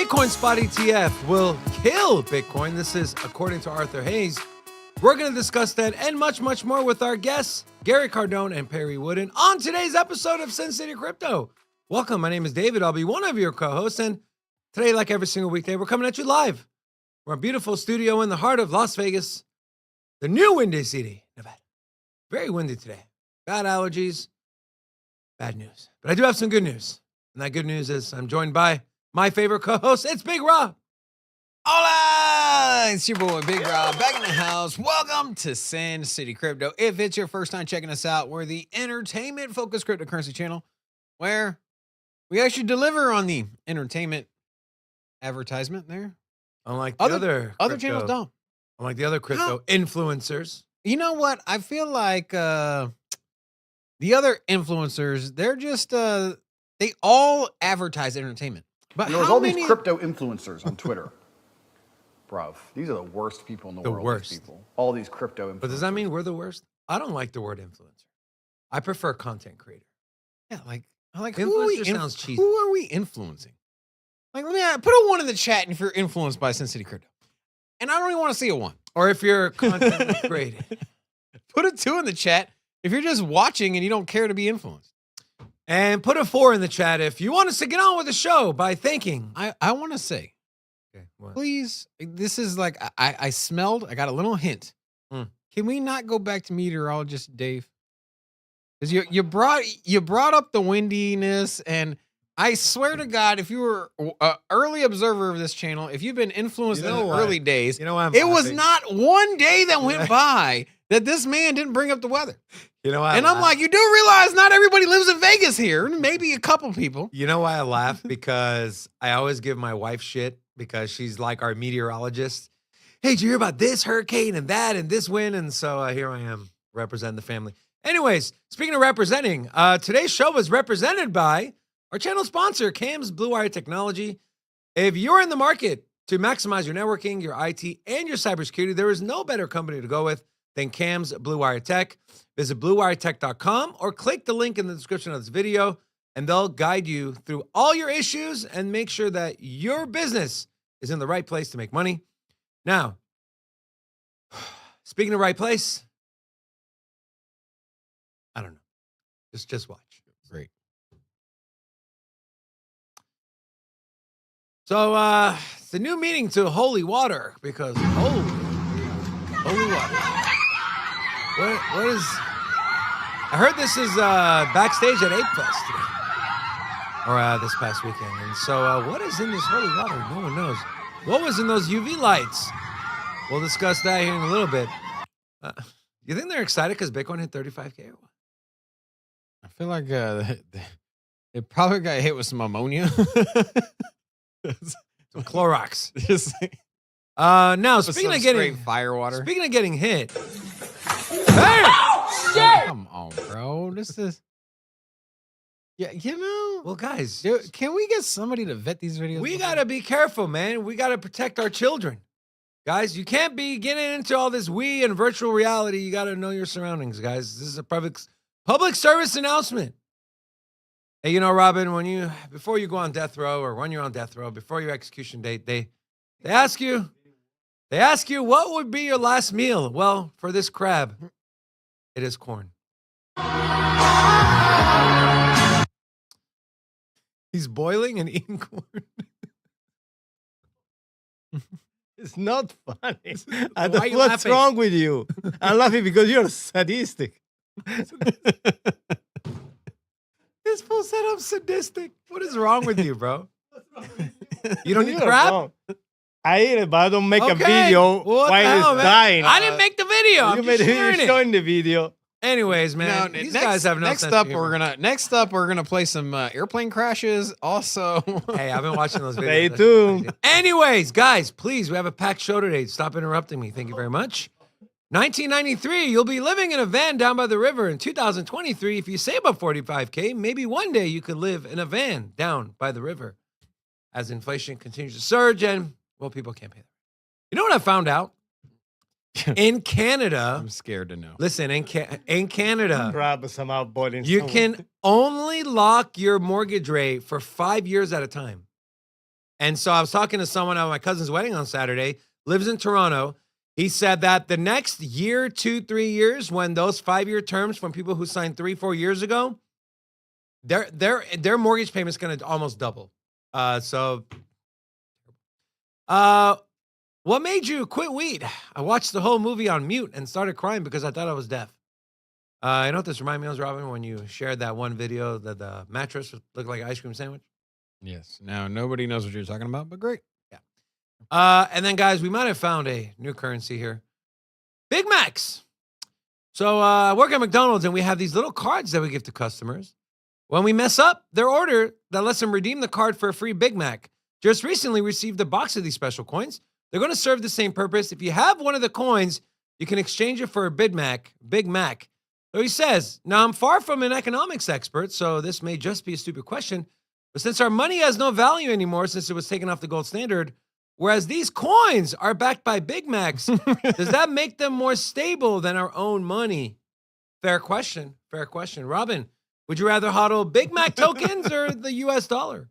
Bitcoin spot ETF will kill Bitcoin. This is according to Arthur Hayes. We're going to discuss that and much, much more with our guests, Gary Cardone and Perry Woodin, on today's episode of Sin City Crypto. Welcome. My name is David. I'll be one of your co-hosts. And today, like every single weekday, we're coming at you live. We're a beautiful studio in the heart of Las Vegas, the new Windy City, Nevada. Very windy today. Bad allergies, bad news. But I do have some good news. And that good news is I'm joined by my favorite co-host. It's Big Rob. Hola! It's your boy, Big Rob, back in the house. Welcome to Sin City Crypto. If it's your first time checking us out, we're the entertainment-focused cryptocurrency channel where we actually deliver on the entertainment advertisement there. Unlike the other channels don't. Unlike the other crypto influencers. You know what? I feel like the other influencers, they're just, they all advertise entertainment. But there's all these crypto influencers on Twitter. Bruv, these are the worst people in the world. Worst. These people. All these crypto influencers. But does that mean we're the worst? I don't like the word influencer. I prefer content creator. Yeah, like influencer sounds cheesy. Who are we influencing? Like, let me put a 1 in the chat if you're influenced by Sin City Crypto. And I don't even want to see a 1. Or if you're content created. Put a 2 in the chat if you're just watching and you don't care to be influenced. And put a 4 in the chat if you want us to get on with the show by thanking. I want to say, please, this is like, I got a little hint. Can we not go back to meteorologist Dave? Because you brought up the windiness, and I swear to God, if you were an early observer of this channel, if you've been influenced in the early days, was not one day that went by that this man didn't bring up the weather. I'm like, you do realize not everybody lives in Vegas here. Maybe a couple people. You know why I laugh? Because I always give my wife shit because she's like our meteorologist. Hey, did you hear about this hurricane and that and this wind? And so here I am representing the family. Anyways, speaking of representing, today's show was represented by our channel sponsor, Cam's Blue Wire Technology. If you're in the market to maximize your networking, your IT, and your cybersecurity, there is no better company to go with than Cam's Blue Wire Tech. Visit bluewiretech.com or click the link in the description of this video, and they'll guide you through all your issues and make sure that your business is in the right place to make money. Now, speaking of right place, I don't know. Just watch. Great. So it's a new meaning to holy water because holy water. What is? I heard this is backstage at Ape Fest today, or this past weekend. And so, what is in this holy water? No one knows. What was in those UV lights? We'll discuss that here in a little bit. You think they're excited because Bitcoin hit 35K or what? I feel like they probably got hit with some ammonia. Some Clorox. Just now, speaking of getting fire water. Speaking of getting hit. Bam! Oh, shit! Come on, bro. This is. Yeah, Well, guys, dude, can we get somebody to vet these videos? We gotta be careful, man. We gotta protect our children, guys. You can't be getting into all this Wii and virtual reality. You gotta know your surroundings, guys. This is a public service announcement. Hey, Robin, before you go on death row or when you're on death row, before your execution date, they ask you what would be your last meal. Well, for this crab, it is corn. He's boiling and eating corn. It's not funny. Why are you What's laughing? wrong with you? I'm laughing because you're sadistic. This fool said I'm sadistic. What is wrong with you, bro? You don't eat You're crab? wrong. I eat it, but I don't make a Okay. video What while the it's hell, man? dying. I didn't make the video. You I'm made just a sharing video it. showing the video. Anyways, man, Now, these guys have no next sense up, of humor. we're gonna play some airplane crashes. Also, Hey, I've been watching those videos. Stay That's tuned. crazy. Anyways, guys, please, we have a packed show today. Stop interrupting me. Thank you very much. 1993, you'll be living in a van down by the river. In 2023, if you save up 45K, maybe one day you could live in a van down by the river. As inflation continues to surge and, well, people can't pay that. You know what I found out? In Canada, I'm scared to know. listen, in Canada, Grab some out boiling. you can only lock your mortgage rate for 5 years at a time. And so I was talking to someone at my cousin's wedding on Saturday, lives in Toronto. He said that the next year, 2-3 years, when those 5-year terms from people who signed 3-4 years ago, their mortgage payment's going to almost double. What made you quit weed? I watched the whole movie on mute and started crying because I thought I was deaf. You know what this reminded me of, Robin, when you shared that one video that the mattress looked like an ice cream sandwich? Yes. Now, nobody knows what you're talking about, but great. And then, guys, we might have found a new currency here. Big Macs. So I work at McDonald's, and we have these little cards that we give to customers. When we mess up their order, that lets them redeem the card for a free Big Mac. Just recently received a box of these special coins. They're going to serve the same purpose. If you have one of the coins, you can exchange it for a Big Mac. So he says, now I'm far from an economics expert, so this may just be a stupid question. But since our money has no value anymore since it was taken off the gold standard, whereas these coins are backed by Big Macs, does that make them more stable than our own money? Fair question. Robin, would you rather hodl Big Mac tokens or the US dollar?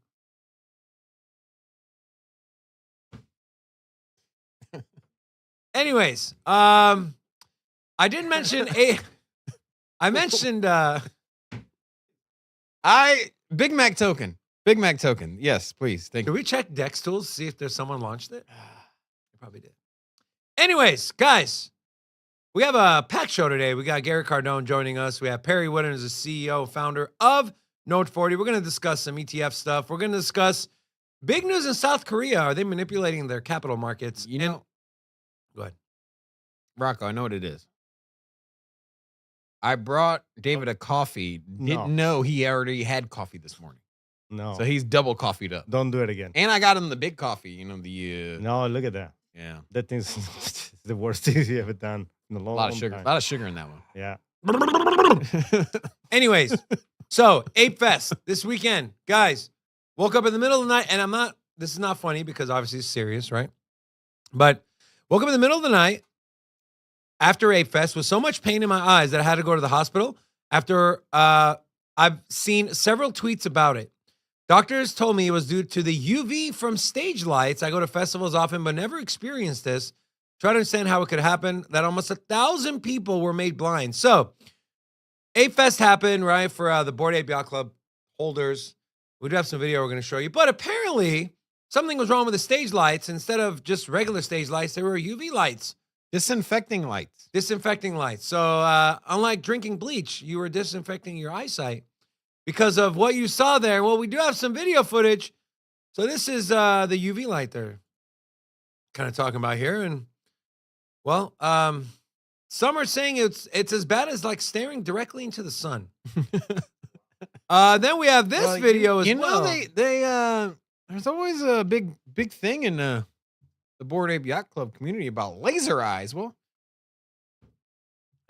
Anyways, I did mention Big Mac token. Big Mac token. Yes, please. Thank you. Can we check Dex Tools, see if there's someone launched it? They probably did. Anyways, guys, we have a packed show today. We got Gary Cardone joining us. We have Perry Woodin as the CEO, founder of Node 40. We're going to discuss some ETF stuff. We're going to discuss big news in South Korea. Are they manipulating their capital markets? Go ahead. Rocco, I know what it is. I brought David a coffee. Didn't know he already had coffee this morning. No. So he's double coffeeed up. Don't do it again. And I got him the big coffee, No, look at that. Yeah. That thing's the worst thing you ever done in a long, A lot of sugar. time. A lot of sugar in that one. Yeah. Anyways, so Ape Fest this weekend. Guys, woke up in the middle of the night, and this is not funny because obviously it's serious, right? But woke up in the middle of the night after Ape Fest with so much pain in my eyes that I had to go to the hospital. After I've seen several tweets about it. Doctors told me it was due to the UV from stage lights. I go to festivals often, but never experienced this. Try to understand how it could happen, that almost 1,000 people were made blind. So, Ape Fest happened, right, for the Bored Ape Yacht Club holders. We do have some video we're going to show you. But apparently, something was wrong with the stage lights. Instead of just regular stage lights, there were UV lights. Disinfecting lights. So, unlike drinking bleach, you were disinfecting your eyesight because of what you saw there. Well, we do have some video footage. So this is the UV light they're kind of talking about here. And, well, some are saying it's as bad as like staring directly into the sun. Then we have this video as well. There's always a big thing in the Bored Ape Yacht Club community about laser eyes. Well,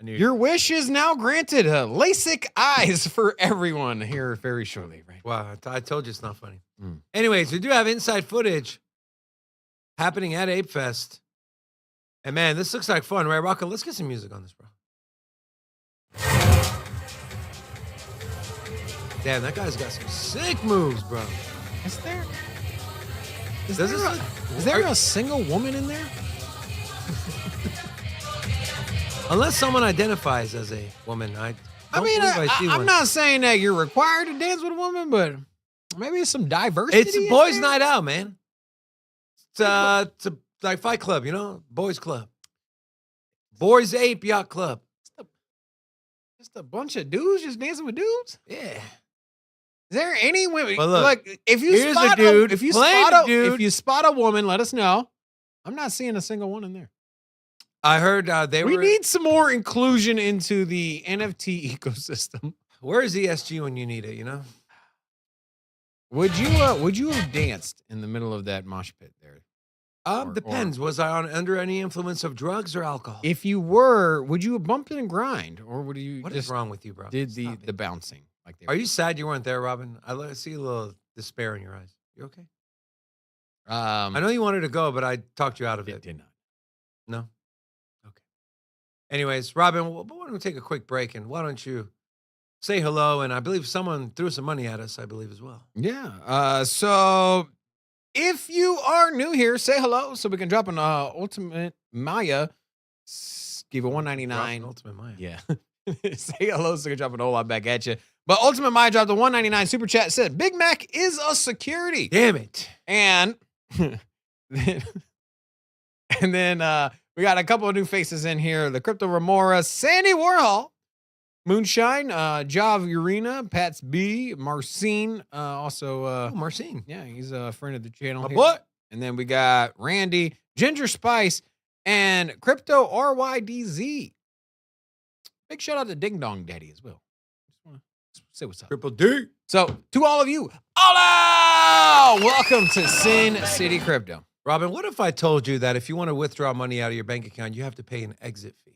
your wish is now granted. LASIK eyes for everyone here very shortly. Right? Wow, I told you it's not funny. Anyways, we do have inside footage happening at Ape Fest. And man, this looks like fun, right, Rocco? Let's get some music on this, bro. Damn, that guy's got some sick moves, bro. Is there? Is there a single woman in there? Unless someone identifies as a woman, I'm not saying that you're required to dance with a woman, but maybe it's some diversity. It's a boys' night out, man. It's like Fight Club, you know, boys' club, Boys Ape Yacht Club. Just a bunch of dudes just dancing with dudes. Yeah. Is there any women? Well, look, like, if you spot a woman, let us know. I'm not seeing a single one in there. I heard we need some more inclusion into the NFT ecosystem. Where is ESG when you need it? You know. Would you have danced in the middle of that mosh pit there? Depends. Was I under any influence of drugs or alcohol? If you were, would you have bumped and grind, or would you? What is wrong with you, bro? Did the bouncing like? Are you sad you weren't there, Robin? I see a little despair in your eyes. You okay? I know you wanted to go, but I talked you out of it. Did not. No. Okay. Anyways, Robin, why don't we take a quick break and why don't you say hello? And I believe someone threw some money at us. I believe as well. Yeah. So if you are new here, say hello so we can drop an Ultimate Maya. Give a $199. Ultimate Maya. Yeah. Say hello so we can drop an whole lot back at you. But Ultimate Maya dropped the $199 super chat, said Big Mac is a security. Damn it. And then we got a couple of new faces in here. The Crypto Remora, Sandy Warhol, Moonshine, Jav Urena, Pats B, Marcine, also Marcine. Yeah, he's a friend of the channel. My here. boy. And then we got Randy, Ginger Spice, and Crypto RYDZ. Big shout out to Ding Dong Daddy as well. Just want to say what's up. Triple D. So, to all of you, hola! Welcome to Sin City Crypto. Robin, what if I told you that if you want to withdraw money out of your bank account, you have to pay an exit fee?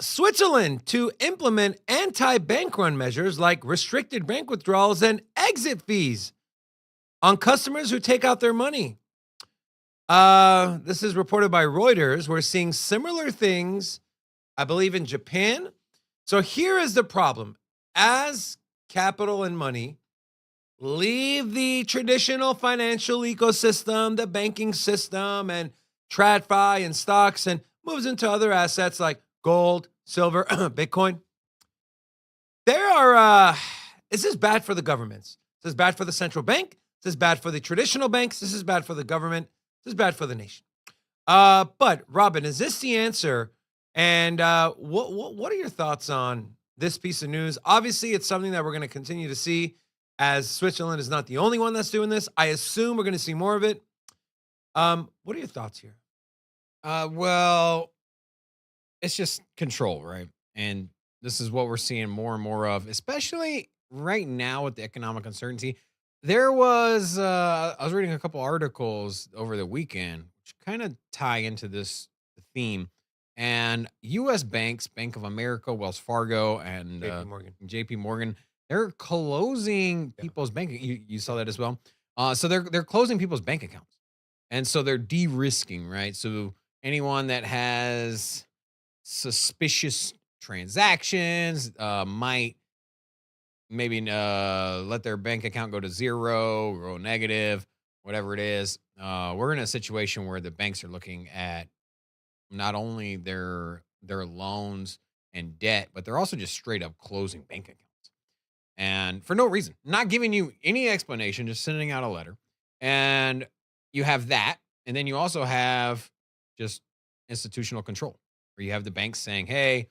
Switzerland to implement anti-bank run measures like restricted bank withdrawals and exit fees on customers who take out their money. This is reported by Reuters. We're seeing similar things, I believe, in Japan. So here is the problem. As capital and money leave the traditional financial ecosystem, the banking system, and TradFi and stocks, and moves into other assets like gold, silver, Bitcoin. This is bad for the governments. This is bad for the central bank. This is bad for the traditional banks. This is bad for the government. This is bad for the nation. But Robin, is this the answer? And what are your thoughts on this piece of news? Obviously, it's something that we're going to continue to see, as Switzerland is not the only one that's doing this. I assume we're going to see more of it. What are your thoughts here? Well, it's just control, right? And this is what we're seeing more and more of, especially right now with the economic uncertainty. There was, I was reading a couple articles over the weekend, which kind of tie into this theme. And U.S. banks, Bank of America, Wells Fargo, and JP Morgan, they're closing people's bank. You saw that as well. So they're closing people's bank accounts, and so they're de-risking, right? So anyone that has suspicious transactions might maybe let their bank account go to zero, go negative, whatever it is. We're in a situation where the banks are looking at not only their loans and debt, but they're also just straight up closing bank accounts. And for no reason, not giving you any explanation, just sending out a letter. And you have that. And then you also have just institutional control, where you have the banks saying, hey,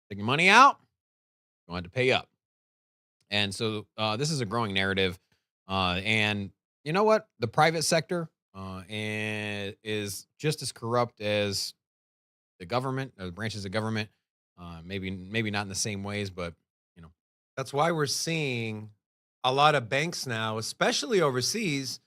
take your money out, you want to pay up. And so this is a growing narrative. And you know what? The private sector is just as corrupt as the government, or the branches of government. Maybe not in the same ways, but you know. That's why we're seeing a lot of banks now, especially overseas,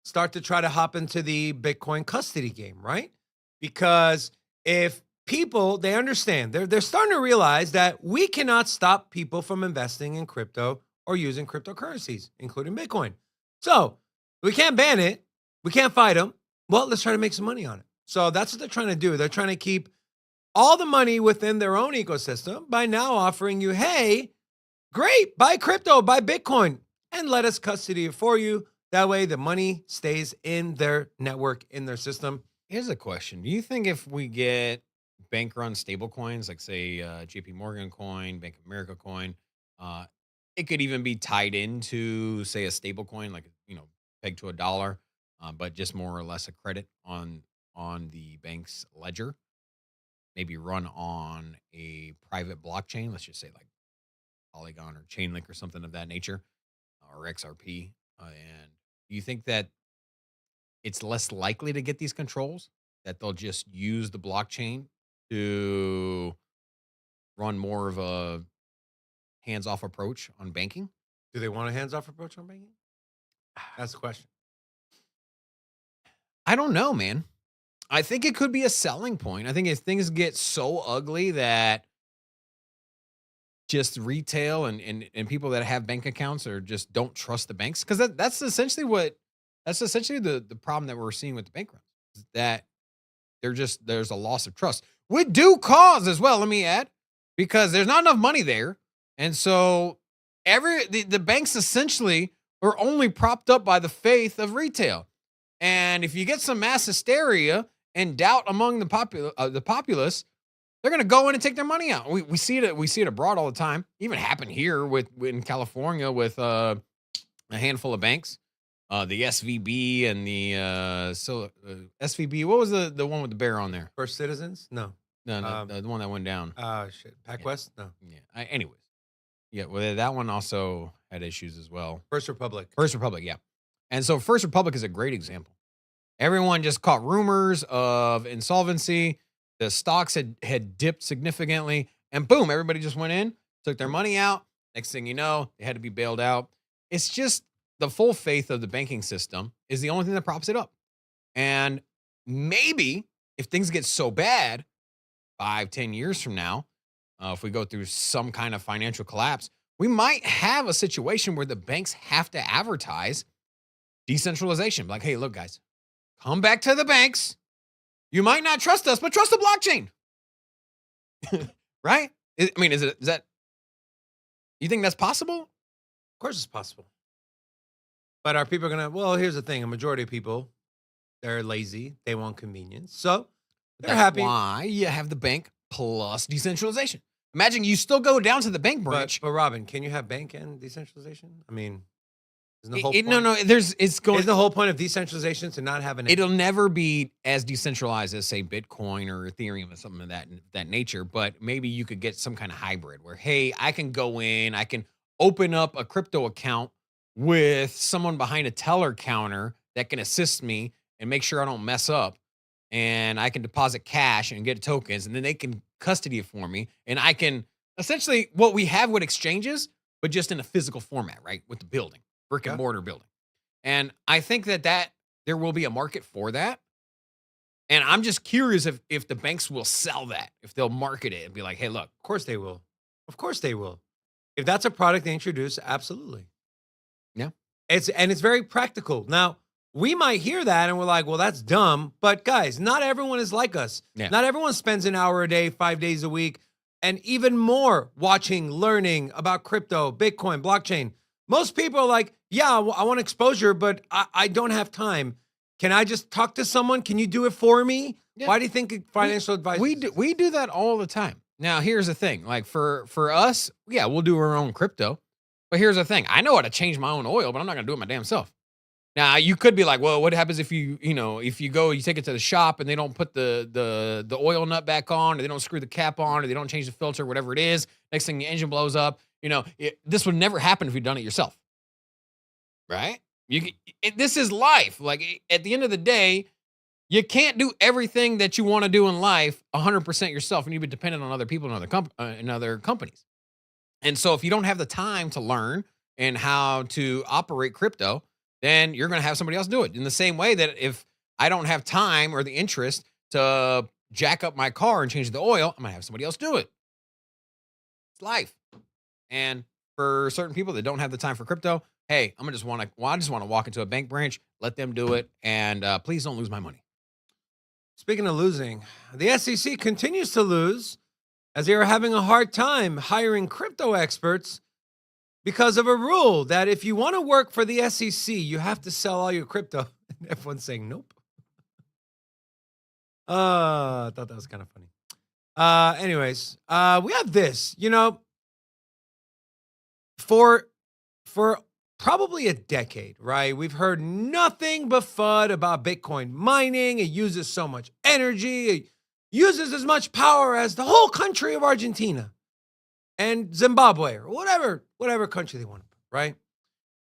start to try to hop into the Bitcoin custody game, right? Because if people, they understand, they're starting to realize that we cannot stop people from investing in crypto or using cryptocurrencies, including Bitcoin. So we can't ban it. We can't fight them. Well, let's try to make some money on it. So that's what they're trying to do. They're trying to keep all the money within their own ecosystem by now offering you, hey, great, buy crypto, buy Bitcoin, and let us custody it for you. That way the money stays in their network, in their system. Here's a question. Do you think if we get bank-run stable coins, like say JP Morgan coin, Bank of America coin, it could even be tied into, say, a stable coin, like, you know, pegged to $1, but just more or less a credit on the bank's ledger, maybe run on a private blockchain, let's just say like Polygon or Chainlink or something of that nature, or XRP. And do you think that it's less likely to get these controls, that they'll just use the blockchain to run more of a hands-off approach on banking? Do they want a hands-off approach on banking? That's the question. I don't know, man. I think it could be a selling point. I think if things get so ugly that just retail and people that have bank accounts or just don't trust the banks, because that's essentially the problem that we're seeing with the bank runs, is that there's a loss of trust with due cause as well. Let me add, because there's not enough money there, and so the banks essentially are only propped up by the faith of retail. And if you get some mass hysteria and doubt among the populace, they're going to go in and take their money out. We see it abroad all the time. Even happened here in California with a handful of banks, the SVB and the SVB. What was the one with the bear on there? First Citizens? No, the one that went down. Shit. PacWest? No. Yeah. Anyways, yeah. Well, that one also had issues as well. First Republic. Yeah. And so First Republic is a great example. Everyone just caught rumors of insolvency. The stocks had dipped significantly, and boom, everybody just went in, took their money out. Next thing you know, they had to be bailed out. It's just the full faith of the banking system is the only thing that props it up. And maybe if things get so bad, 5-10 years from now, if we go through some kind of financial collapse, we might have a situation where the banks have to advertise decentralization. Like, hey, look, guys, come back to the banks. You might not trust us, but trust the blockchain. Right? Is that, you think that's possible? Of course it's possible. But are people going to, well, here's the thing. A majority of people, they're lazy. They want convenience. So they're happy. Why you have the bank plus decentralization. Imagine you still go down to the bank branch. But Robin, can you have bank and decentralization? I mean, isn't the whole point? No. Isn't the whole point of decentralization to not have an? It'll never be as decentralized as, say, Bitcoin or Ethereum or something of that nature. But maybe you could get some kind of hybrid where, hey, I can go in, I can open up a crypto account with someone behind a teller counter that can assist me and make sure I don't mess up. And I can deposit cash and get tokens, and then they can custody it for me. And I can essentially what we have with exchanges, but just in a physical format, right? With the building. Brick and mortar building. And I think that there will be a market for that. And I'm just curious if the banks will sell that, if they'll market it and be like, hey, look. Of course they will. Of course they will. If that's a product they introduce, absolutely. Yeah. It's very practical. Now, we might hear that and we're like, well, that's dumb. But guys, not everyone is like us. Yeah. Not everyone spends an hour a day, 5 days a week, and even more watching, learning about crypto, Bitcoin, blockchain. Most people are like, yeah, I want exposure, but I don't have time. Can I just talk to someone? Can you do it for me? Yeah. Why do you think financial advice? We do that all the time. Now, here's the thing. Like for us, yeah, we'll do our own crypto. But here's the thing. I know how to change my own oil, but I'm not going to do it my damn self. Now, you could be like, well, what happens if you take it to the shop and they don't put the oil nut back on, or they don't screw the cap on, or they don't change the filter, whatever it is. Next thing, the engine blows up. This would never happen if you'd done it yourself. Right? This is life. Like, at the end of the day, you can't do everything that you want to do in life 100% yourself, and you've been dependent on other people and other companies. And so if you don't have the time to learn and how to operate crypto, then you're going to have somebody else do it. In the same way that if I don't have time or the interest to jack up my car and change the oil, I'm going to have somebody else do it. It's life. And for certain people that don't have the time for crypto, hey, I just want to walk into a bank branch, let them do it, and please don't lose my money. Speaking of losing, the SEC continues to lose as they are having a hard time hiring crypto experts because of a rule that if you want to work for the SEC, you have to sell all your crypto. And everyone's saying nope. I thought that was kind of funny. Anyways, we have this, for probably a decade, right? We've heard nothing but FUD about Bitcoin mining. It uses so much energy. It uses as much power as the whole country of Argentina and Zimbabwe or whatever country they want, right?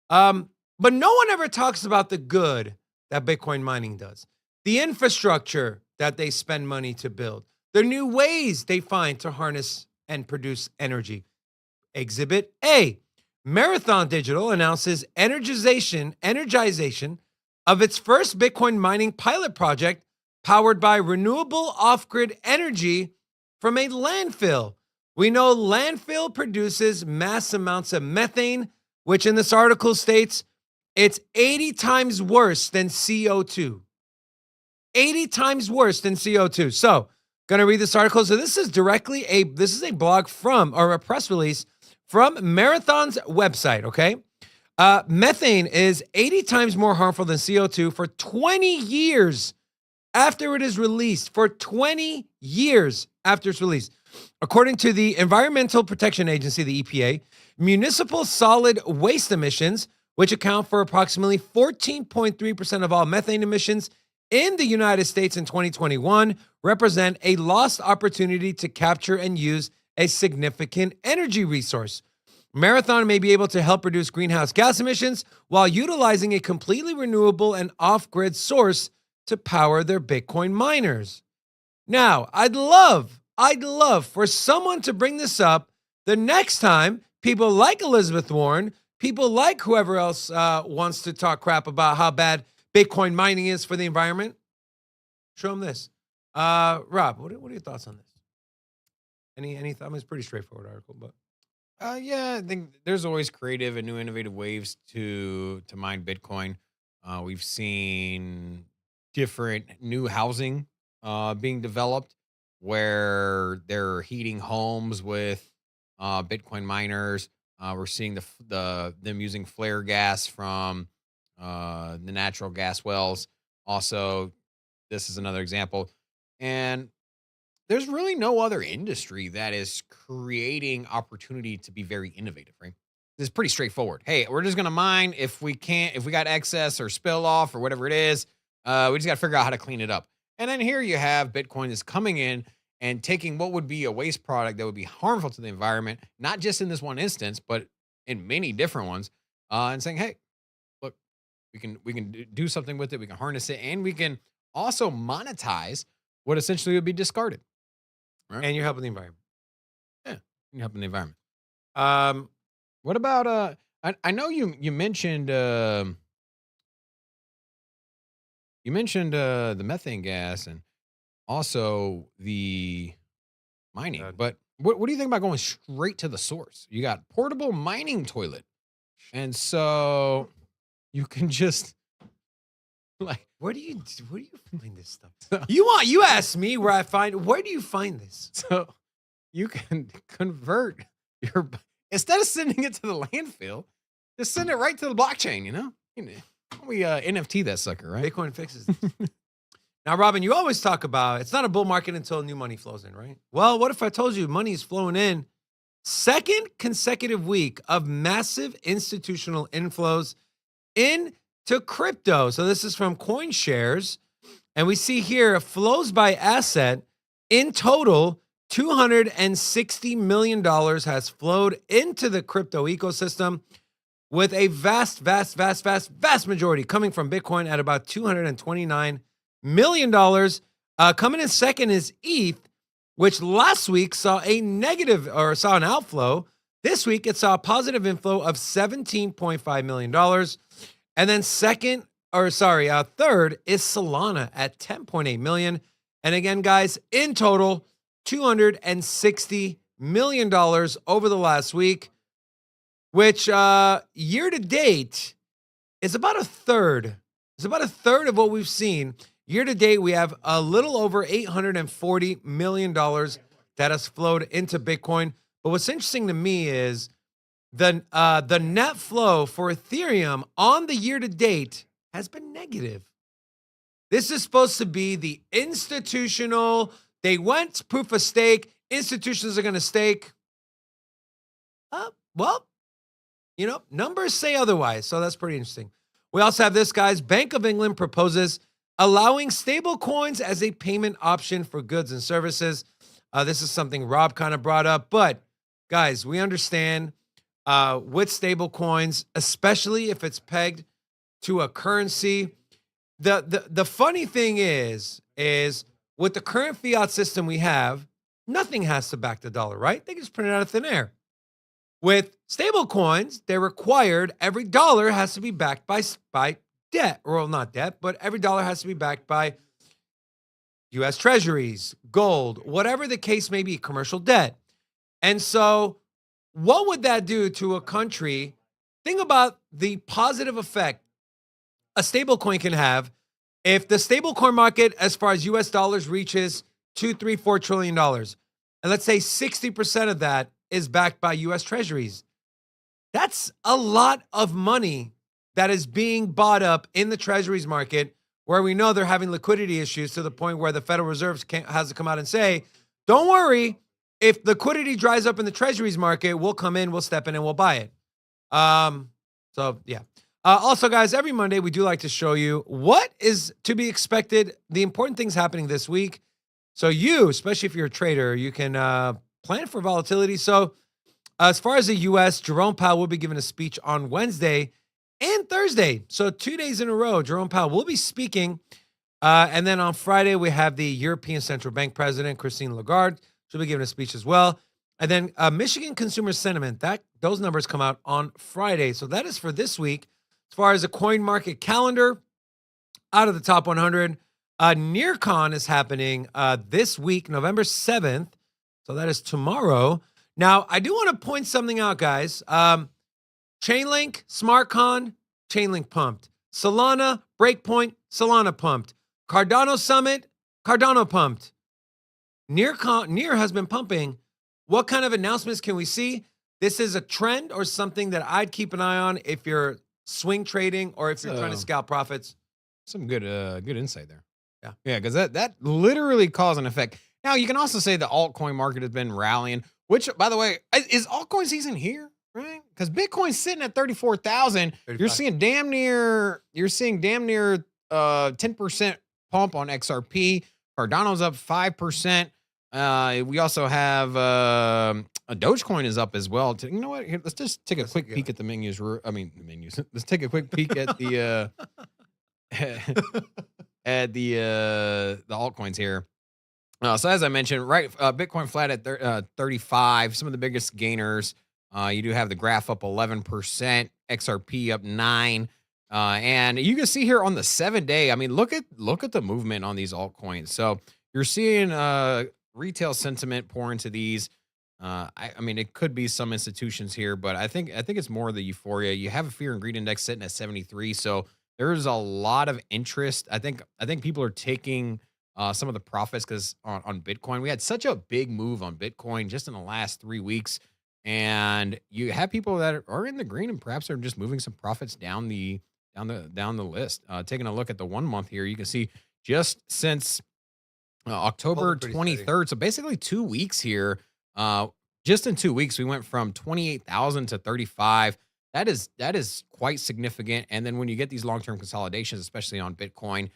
But no one ever talks about the good that Bitcoin mining does, the infrastructure that they spend money to build, the new ways they find to harness and produce energy. Exhibit A. Marathon Digital announces energization of its first Bitcoin mining pilot project powered by renewable off-grid energy from a landfill. We know landfill produces mass amounts of methane, which in this article states it's 80 times worse than CO2. 80 times worse than CO2. So, going to read this article. So this is a blog from, or a press release from Marathon's website, okay? Methane is 80 times more harmful than CO2 for 20 years after it is released. For 20 years after it's released. According to the Environmental Protection Agency, the EPA, municipal solid waste emissions, which account for approximately 14.3% of all methane emissions in the United States in 2021, represent a lost opportunity to capture and use a significant energy resource. Marathon may be able to help reduce greenhouse gas emissions while utilizing a completely renewable and off-grid source to power their Bitcoin miners. Now, I'd love for someone to bring this up the next time people like Elizabeth Warren, people like whoever else wants to talk crap about how bad Bitcoin mining is for the environment. Show them this. Rob, what are your thoughts on this? Any thoughts? I mean, it's a pretty straightforward article, but Yeah, I think there's always creative and new innovative ways to mine Bitcoin. We've seen different new housing being developed where they're heating homes with Bitcoin miners. We're seeing them using flare gas from the natural gas wells. Also, this is another example. And there's really no other industry that is creating opportunity to be very innovative, right? It's pretty straightforward. Hey, we're just gonna mine if we got excess or spill off or whatever it is. We just gotta figure out how to clean it up. And then here you have Bitcoin is coming in and taking what would be a waste product that would be harmful to the environment, not just in this one instance, but in many different ones, and saying, hey, look, we can do something with it, we can harness it, and we can also monetize what essentially would be discarded. Right. And you're helping the environment. Yeah, you're helping the environment. Um, What about I know you mentioned the methane gas and also the mining, but what do you think about going straight to the source? You got portable mining toilet, and so you can just like where do you find this stuff? You asked me where do you find this? So you can convert your instead of sending it to the landfill, just send it right to the blockchain, you know? We NFT that sucker, right? Bitcoin fixes this. Now, Robin, you always talk about it's not a bull market until new money flows in, right? Well, what if I told you money is flowing in? Second consecutive week of massive institutional inflows into crypto. So this is from CoinShares. And we see here flows by asset in total, $260 million has flowed into the crypto ecosystem, with a vast majority coming from Bitcoin at about $229 million. Coming in second is ETH, which last week saw an outflow. This week it saw a positive inflow of $17.5 million. And then third is Solana at $10.8 million. And again, guys, in total, $260 million over the last week, which year to date is about a third. It's about a third of what we've seen. Year to date, we have a little over $840 million that has flowed into Bitcoin. But what's interesting to me is the net flow for Ethereum on the year to date has been negative. This is supposed to be the institutional. They went proof of stake. Institutions are going to stake. Well, numbers say otherwise. So that's pretty interesting. We also have this, guys. Bank of England proposes allowing stable coins as a payment option for goods and services. This is something Rob kind of brought up. But, guys, we understand with stable coins, especially if it's pegged to a currency. The funny thing is with the current fiat system we have, nothing has to back the dollar, right? They can just print it out of thin air. With stable coins, they're required. Every dollar has to be backed by debt, or not debt, but every dollar has to be backed by U.S. treasuries, gold, whatever the case may be, commercial debt. And so what would that do to a country? Think about the positive effect a stable coin can have if the stable coin market, as far as U.S. dollars, reaches $2, $3, $4 trillion. And let's say 60% of that is backed by U.S. Treasuries. That's a lot of money that is being bought up in the Treasuries market, where we know they're having liquidity issues to the point where the Federal Reserve has to come out and say, don't worry, if liquidity dries up in the Treasuries market, we'll come in, we'll step in, and we'll buy it. So, yeah. Also, guys, every Monday we do like to show you what is to be expected, the important things happening this week. So you, especially if you're a trader, you can plan for volatility. So as far as the U.S., Jerome Powell will be giving a speech on Wednesday and Thursday. So 2 days in a row, Jerome Powell will be speaking. And then on Friday, we have the European Central Bank President, Christine Lagarde. She'll be giving a speech as well. And then Michigan consumer sentiment, those numbers come out on Friday. So that is for this week. As far as the coin market calendar, out of the top 100, NearCon is happening this week, November 7th. So that is tomorrow. Now, I do want to point something out, guys. Chainlink, SmartCon, Chainlink pumped. Solana, Breakpoint, Solana pumped. Cardano Summit, Cardano pumped. Near has been pumping. What kind of announcements can we see? This is a trend or something that I'd keep an eye on if you're swing trading or if you're trying to scalp profits. Some good insight there. Yeah, because that literally cause and effect. Now, you can also say the altcoin market has been rallying, which, by the way, is altcoin season here, right? Because Bitcoin's sitting at 34,000. You're seeing damn near 10% pump on XRP. Cardano's up 5%. We also have a Dogecoin is up as well. You know what? Here, let's just take a quick peek at the menus. I mean, the menus. Let's take a quick peek at the at the altcoins here. So as I mentioned, right, Bitcoin flat at 35. Some of the biggest gainers. You do have the graph up 11%, XRP up 9%. And you can see here on the 7-day. I mean, look at the movement on these altcoins. So you're seeing retail sentiment pour into these. I mean, it could be some institutions here, but I think it's more the euphoria. You have a fear and greed index sitting at 73, so there's a lot of interest. I think people are taking some of the profits because on Bitcoin, we had such a big move on Bitcoin just in the last 3 weeks, and you have people that are in the green and perhaps are just moving some profits down the list. Taking a look at the 1 month here, you can see just since October 23rd, so basically 2 weeks here. Just in 2 weeks, we went from 28,000 to 35. That is quite significant. And then when you get these long-term consolidations, especially on Bitcoin,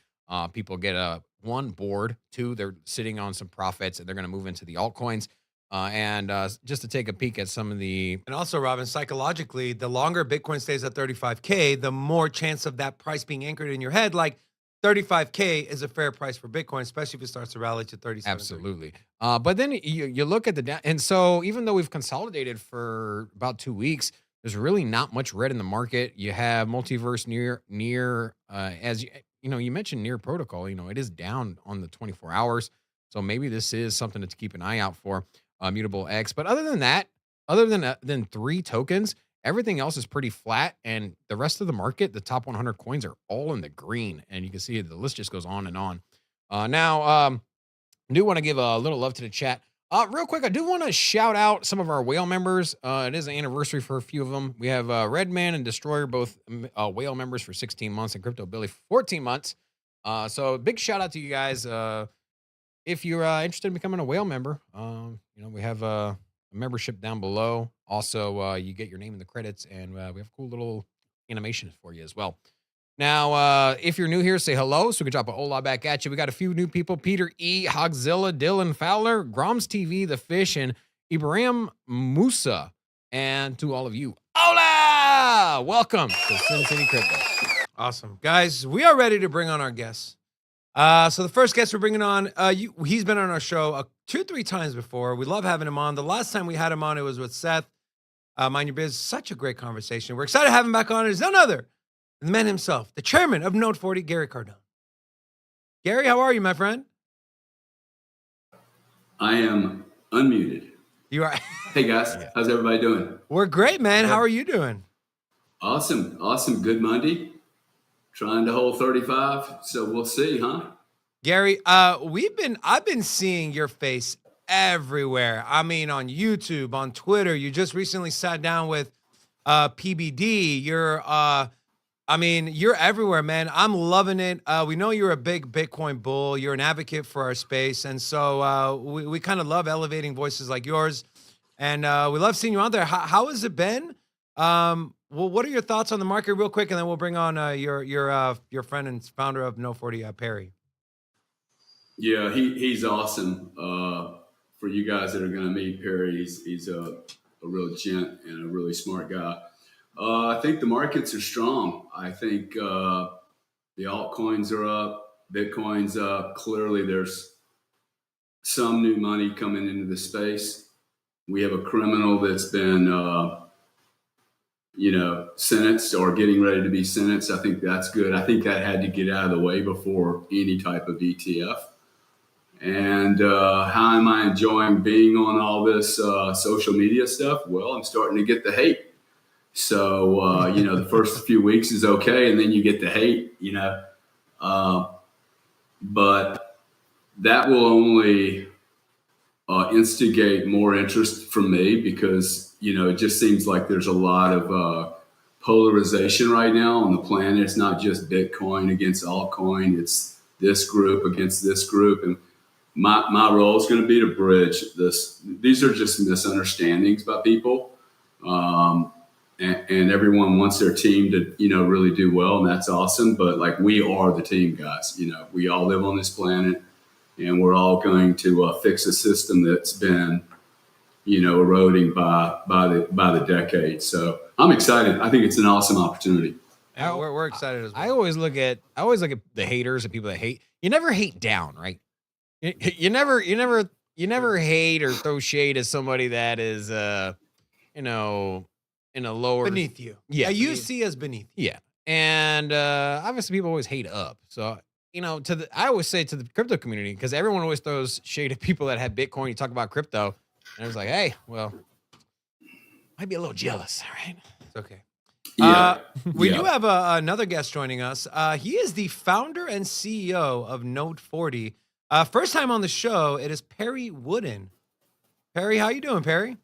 people get one, bored. Two, they're sitting on some profits and they're going to move into the altcoins. And just to take a peek at some of the... And also, Robin, psychologically, the longer Bitcoin stays at 35K, the more chance of that price being anchored in your head. Like 35K is a fair price for Bitcoin, especially if it starts to rally to 37. Absolutely. But then you look at and so even though we've consolidated for about 2 weeks, there's really not much red in the market. You have multiverse near as you mentioned Near protocol, it is down on the 24 hours. So maybe this is something to keep an eye out for, Mutable X. But other than that, than 3 tokens, everything else is pretty flat, and the rest of the market, the top 100 coins are all in the green, and you can see the list just goes on and on. Now, I do want to give a little love to the chat. Real quick, I do want to shout out some of our whale members. It is an anniversary for a few of them. We have Redman and Destroyer, both whale members for 16 months, and Crypto Billy for 14 months. So big shout out to you guys. If you're interested in becoming a whale member, we have a membership down below. Also, you get your name in the credits, and we have a cool little animation for you as well. Now, if you're new here, say hello, so we can drop a hola back at you. We got a few new people: Peter E, Hogzilla, Dylan Fowler, Groms TV, The Fish, and Ibrahim Musa. And to all of you, hola! Welcome to Sin City Crypto. Awesome. Guys, we are ready to bring on our guests. So the first guest we're bringing on, he's been on our show 2-3 times before. We love having him on. The last time we had him on, it was with Seth. Mind Your Biz, such a great conversation. We're excited to have him back on. It's none other than the man himself, the chairman of Node 40, Gary Cardone. Gary, how are you, my friend? I am unmuted. You are. Hey guys, how's everybody doing? We're great, man. How are you doing? Awesome. Good Monday. Trying to hold 35, so we'll see, huh? Gary, I've been seeing your face everywhere. I mean, on YouTube, on Twitter. You just recently sat down with PBD. You're everywhere, man. I'm loving it. We know you're a big Bitcoin bull. You're an advocate for our space. And so we kind of love elevating voices like yours. And we love seeing you out there. How has it been? Well, what are your thoughts on the market real quick? And then we'll bring on your friend and founder of No 40, Perry. Yeah, he's awesome. For you guys that are going to meet Perry, he's a real gent and a really smart guy. I think the markets are strong. I think the altcoins are up, Bitcoin's up. Clearly, there's some new money coming into the space. We have a criminal that's been, sentenced or getting ready to be sentenced. I think that's good. I think that had to get out of the way before any type of ETF. And how am I enjoying being on all this social media stuff? Well, I'm starting to get the hate. So, the first few weeks is okay. And then you get the hate, but that will only instigate more interest from me because, it just seems like there's a lot of polarization right now on the planet. It's not just Bitcoin against altcoin. It's this group against this group. And my role is going to be to bridge this. These are just misunderstandings by people. And everyone wants their team to, really do well. And that's awesome. But like, we are the team, guys. We all live on this planet and we're all going to fix a system that's been, eroding by the decade. So I'm excited. I think it's an awesome opportunity. And we're excited as well. I always look at the haters and people that hate. You never hate down, right? You never hate or throw shade at somebody that is, in a lower beneath you. Yeah. You see as beneath you. Yeah. And obviously people always hate up. So, I always say to the crypto community, because everyone always throws shade at people that have Bitcoin. You talk about crypto. And I was like, hey, well, might be a little jealous. All right. It's okay. Yeah. We do have another guest joining us. He is the founder and CEO of Node 40. First time on the show, it is Perry Woodin. Perry, how you doing, Perry?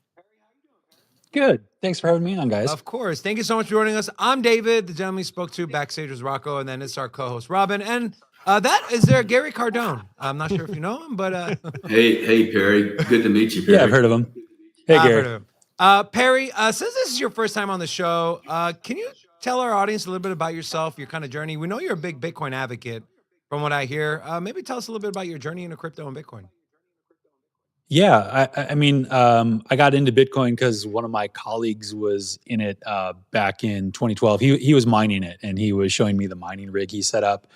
Good. Thanks for having me on, guys. Of course. Thank you so much for joining us. I'm David. The gentleman we spoke to backstage was Rocco, and then it's our co-host, Robin. And that is there Gary Cardone. I'm not sure if you know him, but Hey, Perry. Good to meet you, Perry. Yeah, I've heard of him. Hey, I've Gary. heard of him. Perry, since this is your first time on the show, can you tell our audience a little bit about yourself, your kind of journey? We know you're a big Bitcoin advocate from what I hear. Maybe tell us a little bit about your journey into crypto and Bitcoin. Yeah, I got into Bitcoin because one of my colleagues was in it back in 2012. He was mining it, and he was showing me the mining rig he set up.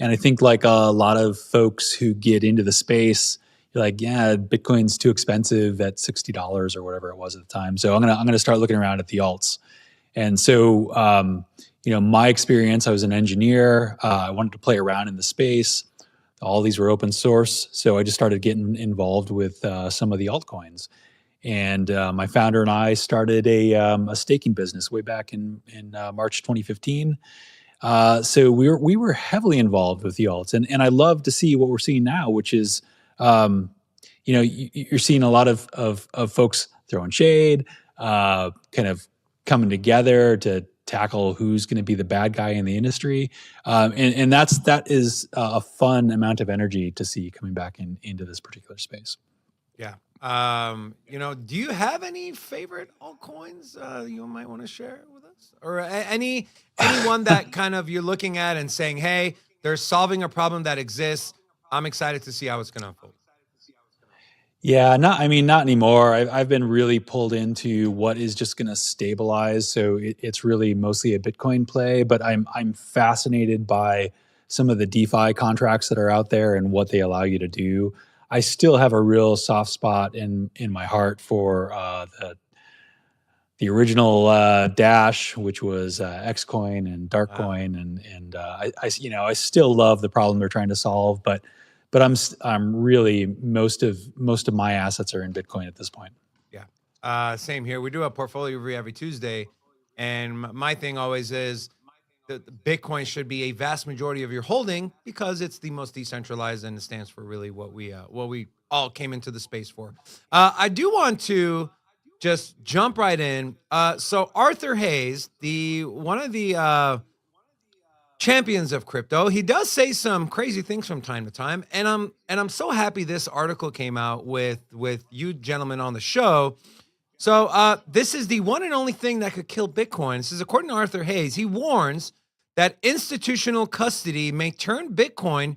And I think like a lot of folks who get into the space, you're like, yeah, Bitcoin's too expensive at $60 or whatever it was at the time. So I'm gonna start looking around at the alts. And so my experience, I was an engineer. I wanted to play around in the space. All these were open source, so I just started getting involved with some of the altcoins. And my founder and I started a staking business way back in March 2015. So we were heavily involved with the alts, and I love to see what we're seeing now, which is you're seeing a lot of folks throwing shade, kind of coming together to tackle who's going to be the bad guy in the industry, and that is a fun amount of energy to see coming back into this particular space. Yeah. Do you have any favorite altcoins you might want to share with us, or anyone that kind of you're looking at and saying, hey, they're solving a problem that exists. I'm excited to see how it's going to unfold. Yeah, not anymore. I've been really pulled into what is just going to stabilize. So it's really mostly a Bitcoin play, but I'm fascinated by some of the DeFi contracts that are out there and what they allow you to do. I still have a real soft spot in my heart for the original Dash, which was Xcoin and Darkcoin, and I still love the problem they're trying to solve, but I'm really most of my assets are in Bitcoin at this point. Yeah, same here. We do a portfolio review every Tuesday, and my thing always is, the Bitcoin should be a vast majority of your holding because it's the most decentralized and it stands for really what we all came into the space for. I do want to just jump right in. So Arthur Hayes, one of the champions of crypto, he does say some crazy things from time to time, and I'm so happy this article came out with you gentlemen on the show. So this is the one and only thing that could kill Bitcoin. This is according to Arthur Hayes. He warns that institutional custody may turn Bitcoin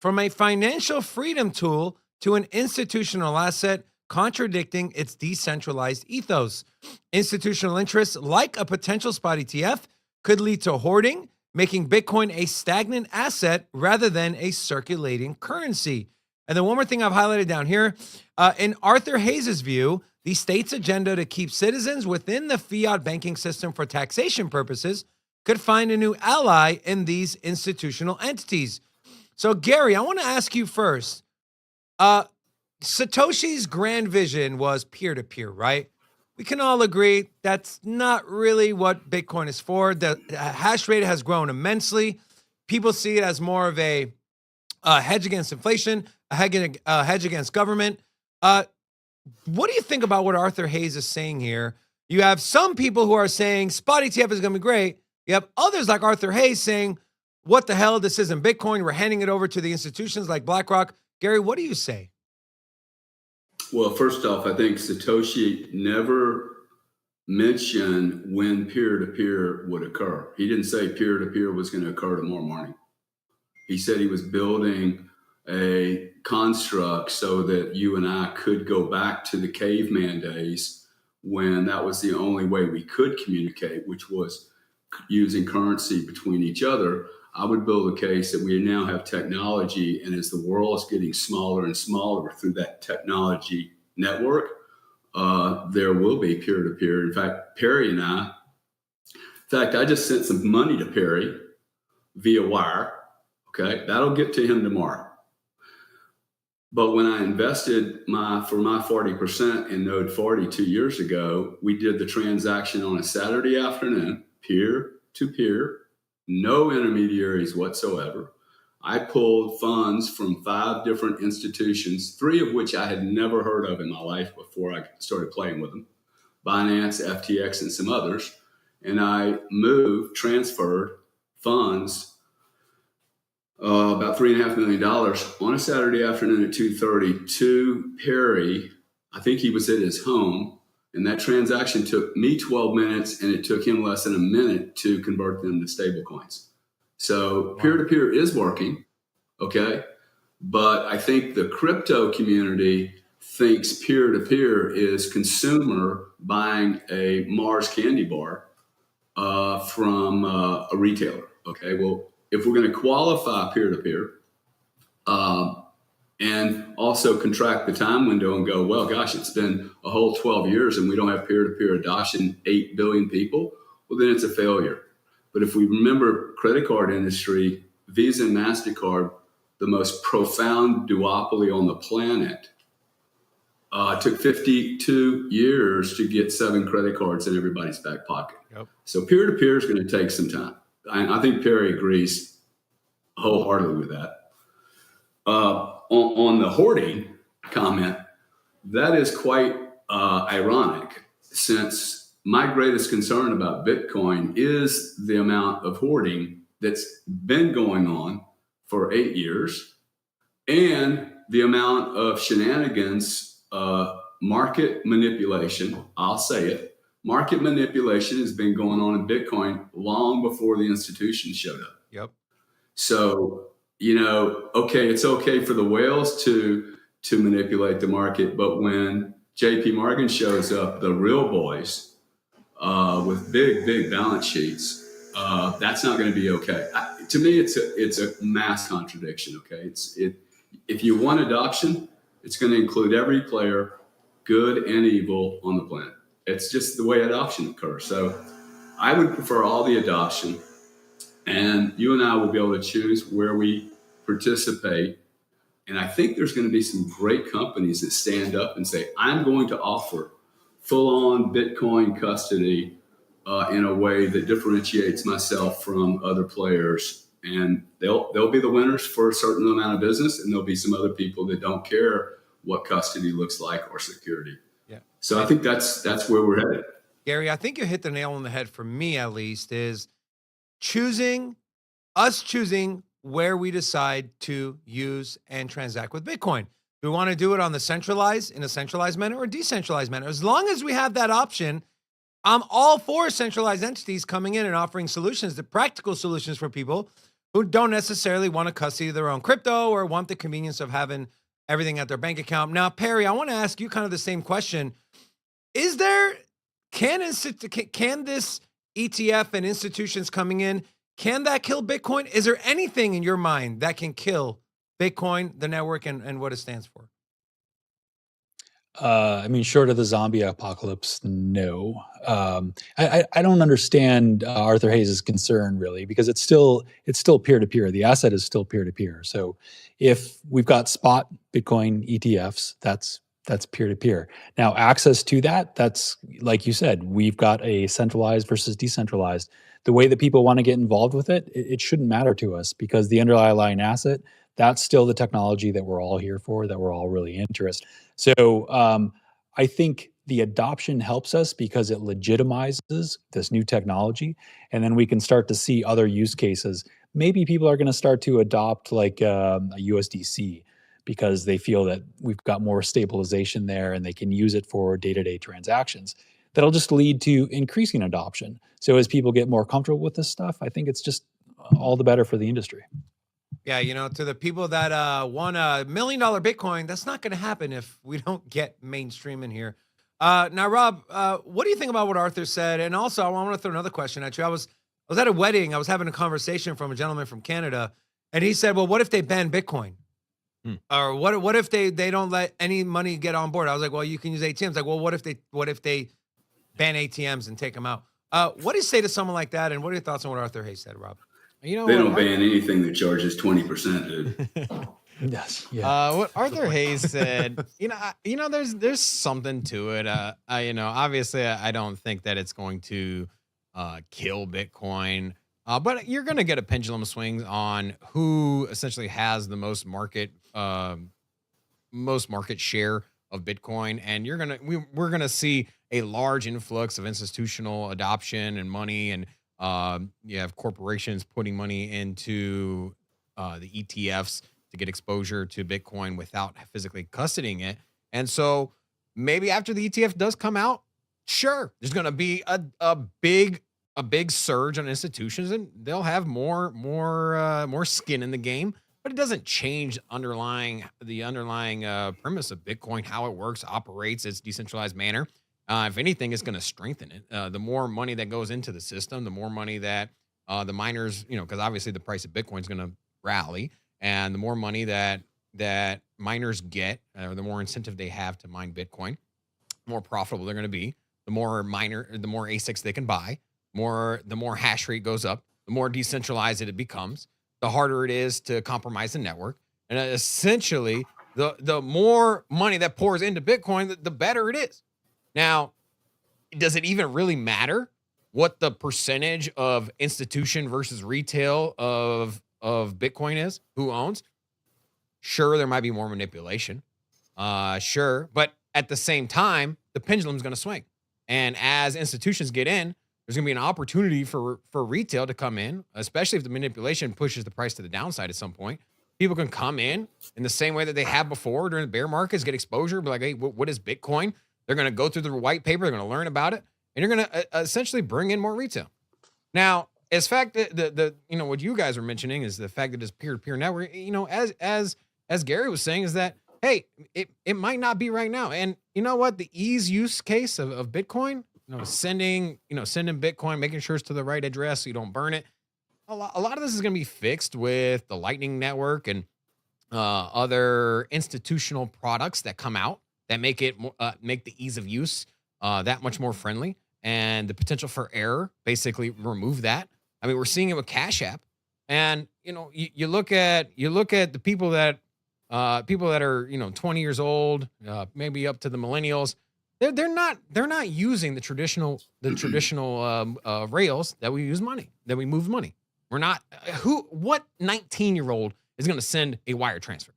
from a financial freedom tool to an institutional asset, contradicting its decentralized ethos. Institutional interests, like a potential spot ETF, could lead to hoarding, making Bitcoin a stagnant asset rather than a circulating currency. And then one more thing I've highlighted down here. In Arthur Hayes' view, the state's agenda to keep citizens within the fiat banking system for taxation purposes could find a new ally in these institutional entities. So, Gary, I want to ask you first. Satoshi's grand vision was peer-to-peer, right? We can all agree that's not really what Bitcoin is for. The hash rate has grown immensely. People see it as more of a hedge against inflation, a hedge against government. What do you think about what Arthur Hayes is saying here? You have some people who are saying spot ETF is going to be great. You have others like Arthur Hayes saying, what the hell, this isn't Bitcoin. We're handing it over to the institutions like BlackRock. Gary, what do you say? Well, first off, I think Satoshi never mentioned when peer-to-peer would occur. He didn't say peer-to-peer was going to occur tomorrow morning. He said he was building a construct so that you and I could go back to the caveman days when that was the only way we could communicate, which was using currency between each other. I would build a case that we now have technology, and as the world is getting smaller and smaller through that technology network, there will be peer-to-peer. In fact, I just sent some money to Perry via wire. Okay, that'll get to him tomorrow. But when I invested for my 40% in Node 40 2 years ago, we did the transaction on a Saturday afternoon, peer-to-peer, no intermediaries whatsoever. I pulled funds from 5 different institutions, 3 of which I had never heard of in my life before I started playing with them, Binance, FTX, and some others. And I transferred funds, about $3.5 million on a Saturday afternoon at 2:30 to Perry. I think he was at his home. And that transaction took me 12 minutes, and it took him less than a minute to convert them to stable coins. So peer-to-peer is working, okay? But I think the crypto community thinks peer-to-peer is consumer buying a Mars candy bar from a retailer, okay? Well, if we're going to qualify peer-to-peer and also contract the time window and go, well, gosh, it's been a whole 12 years and we don't have peer-to-peer adoption, 8 billion people, well, then it's a failure. But if we remember credit card industry, Visa and MasterCard, the most profound duopoly on the planet, took 52 years to get 7 credit cards in everybody's back pocket. Yep. So peer-to-peer is going to take some time. I think Perry agrees wholeheartedly with that. On the hoarding comment, that is quite ironic, since my greatest concern about Bitcoin is the amount of hoarding that's been going on for 8 years and the amount of shenanigans, market manipulation. I'll say it. Market manipulation has been going on in Bitcoin long before the institutions showed up. Yep. So, okay, it's okay for the whales to manipulate the market, but when JP Morgan shows up, the real boys with big balance sheets, that's not going to be okay. To me, it's a mass contradiction. Okay, if you want adoption, it's going to include every player, good and evil, on the planet. It's just the way adoption occurs. So I would prefer all the adoption, and you and I will be able to choose where we participate. And I think there's going to be some great companies that stand up and say, I'm going to offer full-on Bitcoin custody in a way that differentiates myself from other players. And they'll be the winners for a certain amount of business, and there'll be some other people that don't care what custody looks like or security. Yeah. So I think that's where we're headed. Gary, I think you hit the nail on the head for me, at least, is choosing where we decide to use and transact with Bitcoin. Do we want to do it in a centralized manner or decentralized manner? As long as we have that option, I'm all for centralized entities coming in and offering solutions, the practical solutions for people who don't necessarily want to custody their own crypto or want the convenience of having everything at their bank account. Now, Perry, I want to ask you kind of the same question. Can this ETF and institutions coming in, can that kill Bitcoin? Is there anything in your mind that can kill Bitcoin, the network, and what it stands for? I mean, short of the zombie apocalypse, no. I don't understand Arthur Hayes' concern really, because it's still peer to peer. The asset is still peer to peer. So if we've got spot Bitcoin ETFs, that's peer to peer. Now, access to that's like you said, we've got a centralized versus decentralized. The way that people want to get involved with it shouldn't matter to us, because the underlying asset, that's still the technology that we're all here for, that we're all really interested. So I think the adoption helps us because it legitimizes this new technology, and then we can start to see other use cases. Maybe people are going to start to adopt like a USDC because they feel that we've got more stabilization there and they can use it for day-to-day transactions. That'll just lead to increasing adoption. So as people get more comfortable with this stuff, I think it's just all the better for the industry. Yeah, to the people that want $1 million Bitcoin, that's not going to happen if we don't get mainstream in here. Now, Rob, what do you think about what Arthur said? And also, I want to throw another question at you. I was at a wedding. I was having a conversation from a gentleman from Canada, and he said, "Well, what if they ban Bitcoin? Or what if they don't let any money get on board?" I was like, "Well, you can use ATMs." Like, well, what if they ban ATMs and take them out? What do you say to someone like that? And what are your thoughts on what Arthur Hayes said, Rob? They don't ban anything that charges 20%, dude. Yes. Yeah. What Arthur Hayes said, there's something to it. Obviously, I don't think that it's going to kill Bitcoin, but you're going to get a pendulum swings on who essentially has the most market share of Bitcoin, and we're gonna see a large influx of institutional adoption and money, and you have corporations putting money into the ETFs to get exposure to Bitcoin without physically custodying it. And so maybe after the ETF does come out, sure, there's going to be a big surge on institutions, and they'll have more skin in the game. But it doesn't change the underlying premise of Bitcoin, how it works, operates, its decentralized manner. If anything, it's going to strengthen it. The more money that goes into the system, the more money that the miners, because obviously the price of Bitcoin is going to rally, and the more money that miners get, or the more incentive they have to mine Bitcoin, the more profitable they're going to be. The more ASICs they can buy, the more hash rate goes up, the more decentralized it becomes, the harder it is to compromise the network. And essentially, the more money that pours into Bitcoin, the better it is. Now, does it even really matter what the percentage of institution versus retail of Bitcoin is? Who owns? Sure, there might be more manipulation. Sure. But at the same time, the pendulum's going to swing. And as institutions get in, there's going to be an opportunity for retail to come in, especially if the manipulation pushes the price to the downside at some point. People can come in the same way that they have before during the bear markets, get exposure, be like, hey, what is Bitcoin? They're going to go through the white paper. They're going to learn about it. And you're going to essentially bring in more retail. Now, as fact that what you guys are mentioning is the fact that it's peer-to-peer network, as Gary was saying, is that, hey, it might not be right now. And you know what? The ease use case of Bitcoin, sending Bitcoin, making sure it's to the right address so you don't burn it. A lot of this is going to be fixed with the Lightning Network and other institutional products that come out that make the ease of use that much more friendly, and the potential for error basically remove that. I mean, we're seeing it with Cash App, and you look at the people that are 20 years old, maybe up to the millennials. They're not using the traditional rails that we use money, that we move money. We're not what 19-year-old is going to send a wire transfer?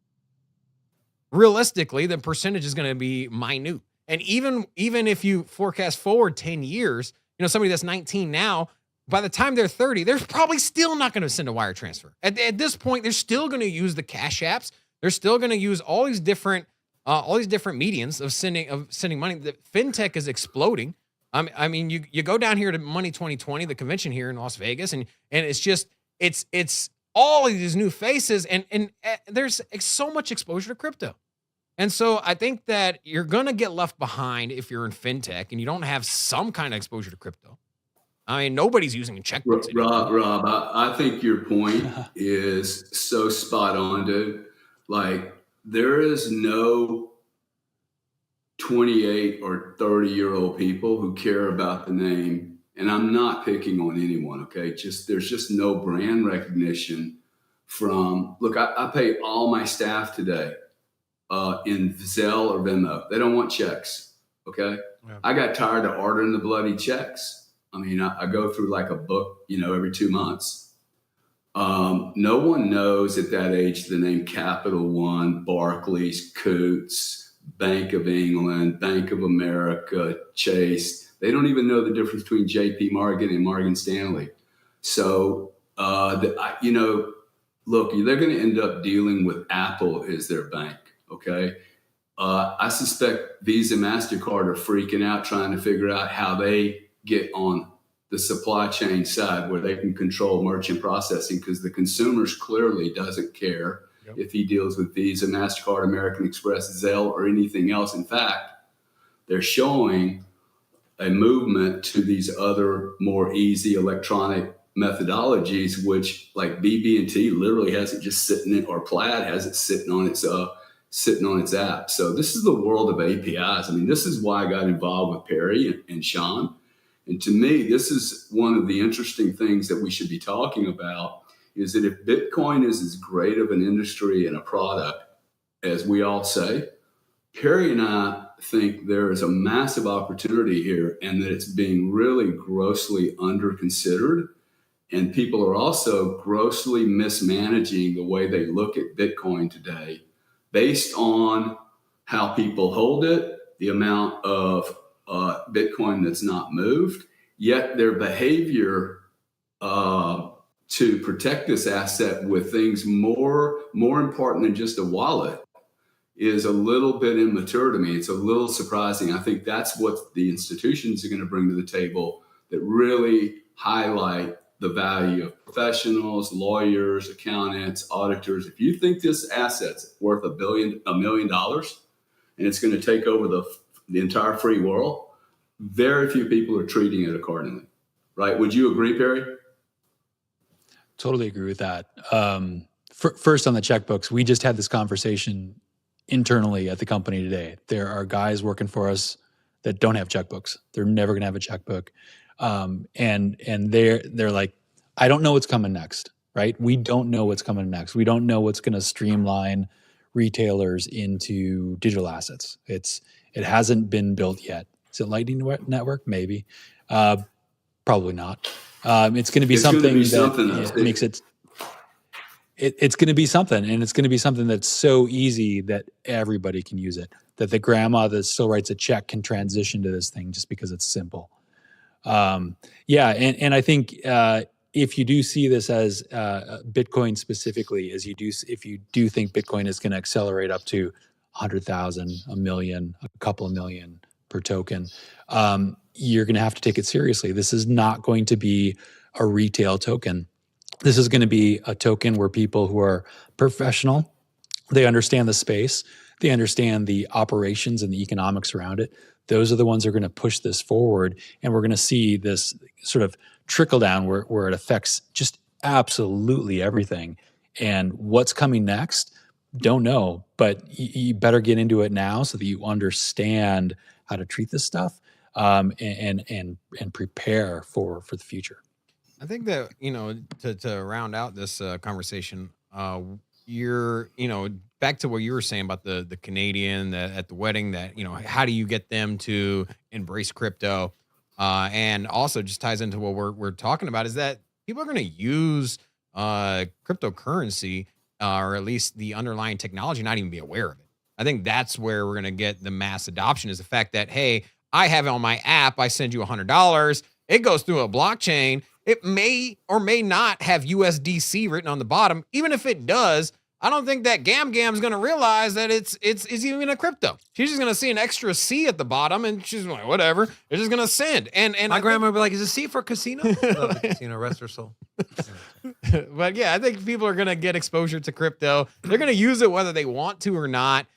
Realistically, the percentage is going to be minute. And even if you forecast forward 10 years, somebody that's 19 now, by the time they're 30, they're probably still not going to send a wire transfer. At this point, they're still going to use the Cash Apps. They're still going to use all these different mediums of sending money. The fintech is exploding. I mean, you go down here to Money 2020, the convention here in Las Vegas, and it's just it's all of these new faces, and there's so much exposure to crypto. And so I think that you're going to get left behind if you're in fintech and you don't have some kind of exposure to crypto. I mean, nobody's using checkbooks anymore. Rob, I think your point is so spot on, dude. Like, there is no 28 or 30-year-old people who care about the name. And I'm not picking on anyone, okay? There's just no brand recognition from, look, I pay all my staff today in Zelle or Venmo. They don't want checks, okay? Yeah. I got tired of ordering the bloody checks. I mean, I go through like a book, every 2 months. No one knows at that age the name Capital One, Barclays, Coutts, Bank of England, Bank of America, Chase. They don't even know the difference between JP Morgan and Morgan Stanley. So, look, they're going to end up dealing with Apple as their bank, okay? I suspect Visa, MasterCard are freaking out trying to figure out how they get on the supply chain side where they can control merchant processing, because the consumers clearly doesn't care if he deals with Visa, MasterCard, American Express, Zelle, or anything else. In fact, they're showing a movement to these other more easy electronic methodologies, which like BB&T literally has it just sitting in, or Plaid has it sitting on its app. So this is the world of APIs. I mean, this is why I got involved with Perry and Sean. And to me, this is one of the interesting things that we should be talking about, is that if Bitcoin is as great of an industry and a product as we all say, Perry and I think there is a massive opportunity here, and that it's being really grossly underconsidered. And people are also grossly mismanaging the way they look at Bitcoin today based on how people hold it, the amount of Bitcoin that's not moved, yet their behavior to protect this asset with things more important than just a wallet is a little bit immature to me. It's a little surprising. I think that's what the institutions are going to bring to the table that really highlight the value of professionals, lawyers, accountants, auditors. If you think this asset's worth $1 million, and it's going to take over the entire free world, very few people are treating it accordingly, right? Would you agree, Perry? Totally agree with that. First, on the checkbooks, we just had this conversation internally at the company today. There are guys working for us that don't have checkbooks. They're never going to have a checkbook. And they're like, I don't know what's coming next, right? We don't know what's coming next. We don't know what's going to streamline retailers into digital assets. It hasn't been built yet. Is it Lightning Network? Maybe. Probably not. It's going to be something that makes it. It's going to be something, and it's going to be something that's so easy that everybody can use it. That the grandma that still writes a check can transition to this thing just because it's simple. And I think if you do see this as Bitcoin specifically, if you do think Bitcoin is going to accelerate up to 100,000, 1 million, a couple of million per token, you're going to have to take it seriously. This is not going to be a retail token. This is going to be a token where people who are professional, they understand the space, they understand the operations and the economics around it. Those are the ones that are going to push this forward. And we're going to see this sort of trickle down where it affects just absolutely everything. And what's coming next, don't know, but you better get into it now so that you understand how to treat this stuff and prepare for the future. I think that, to round out this conversation, you're, back to what you were saying about the Canadian at the wedding, that, you know, how do you get them to embrace crypto? And also just ties into what we're talking about, is that people are going to use cryptocurrency, or at least the underlying technology, not even be aware of it. I think that's where we're going to get the mass adoption, is the fact that, hey, I have it on my app. I send you $100. It goes through a blockchain. It may or may not have USDC written on the bottom. Even if it does, I don't think that Gam's going to realize that it's even a crypto. She's just going to see an extra C at the bottom, and she's like, whatever. They're just going to send. And my grandma would be like, is it C for casino? Love the casino, rest her soul. But yeah, I think people are going to get exposure to crypto. They're going to use it whether they want to or not.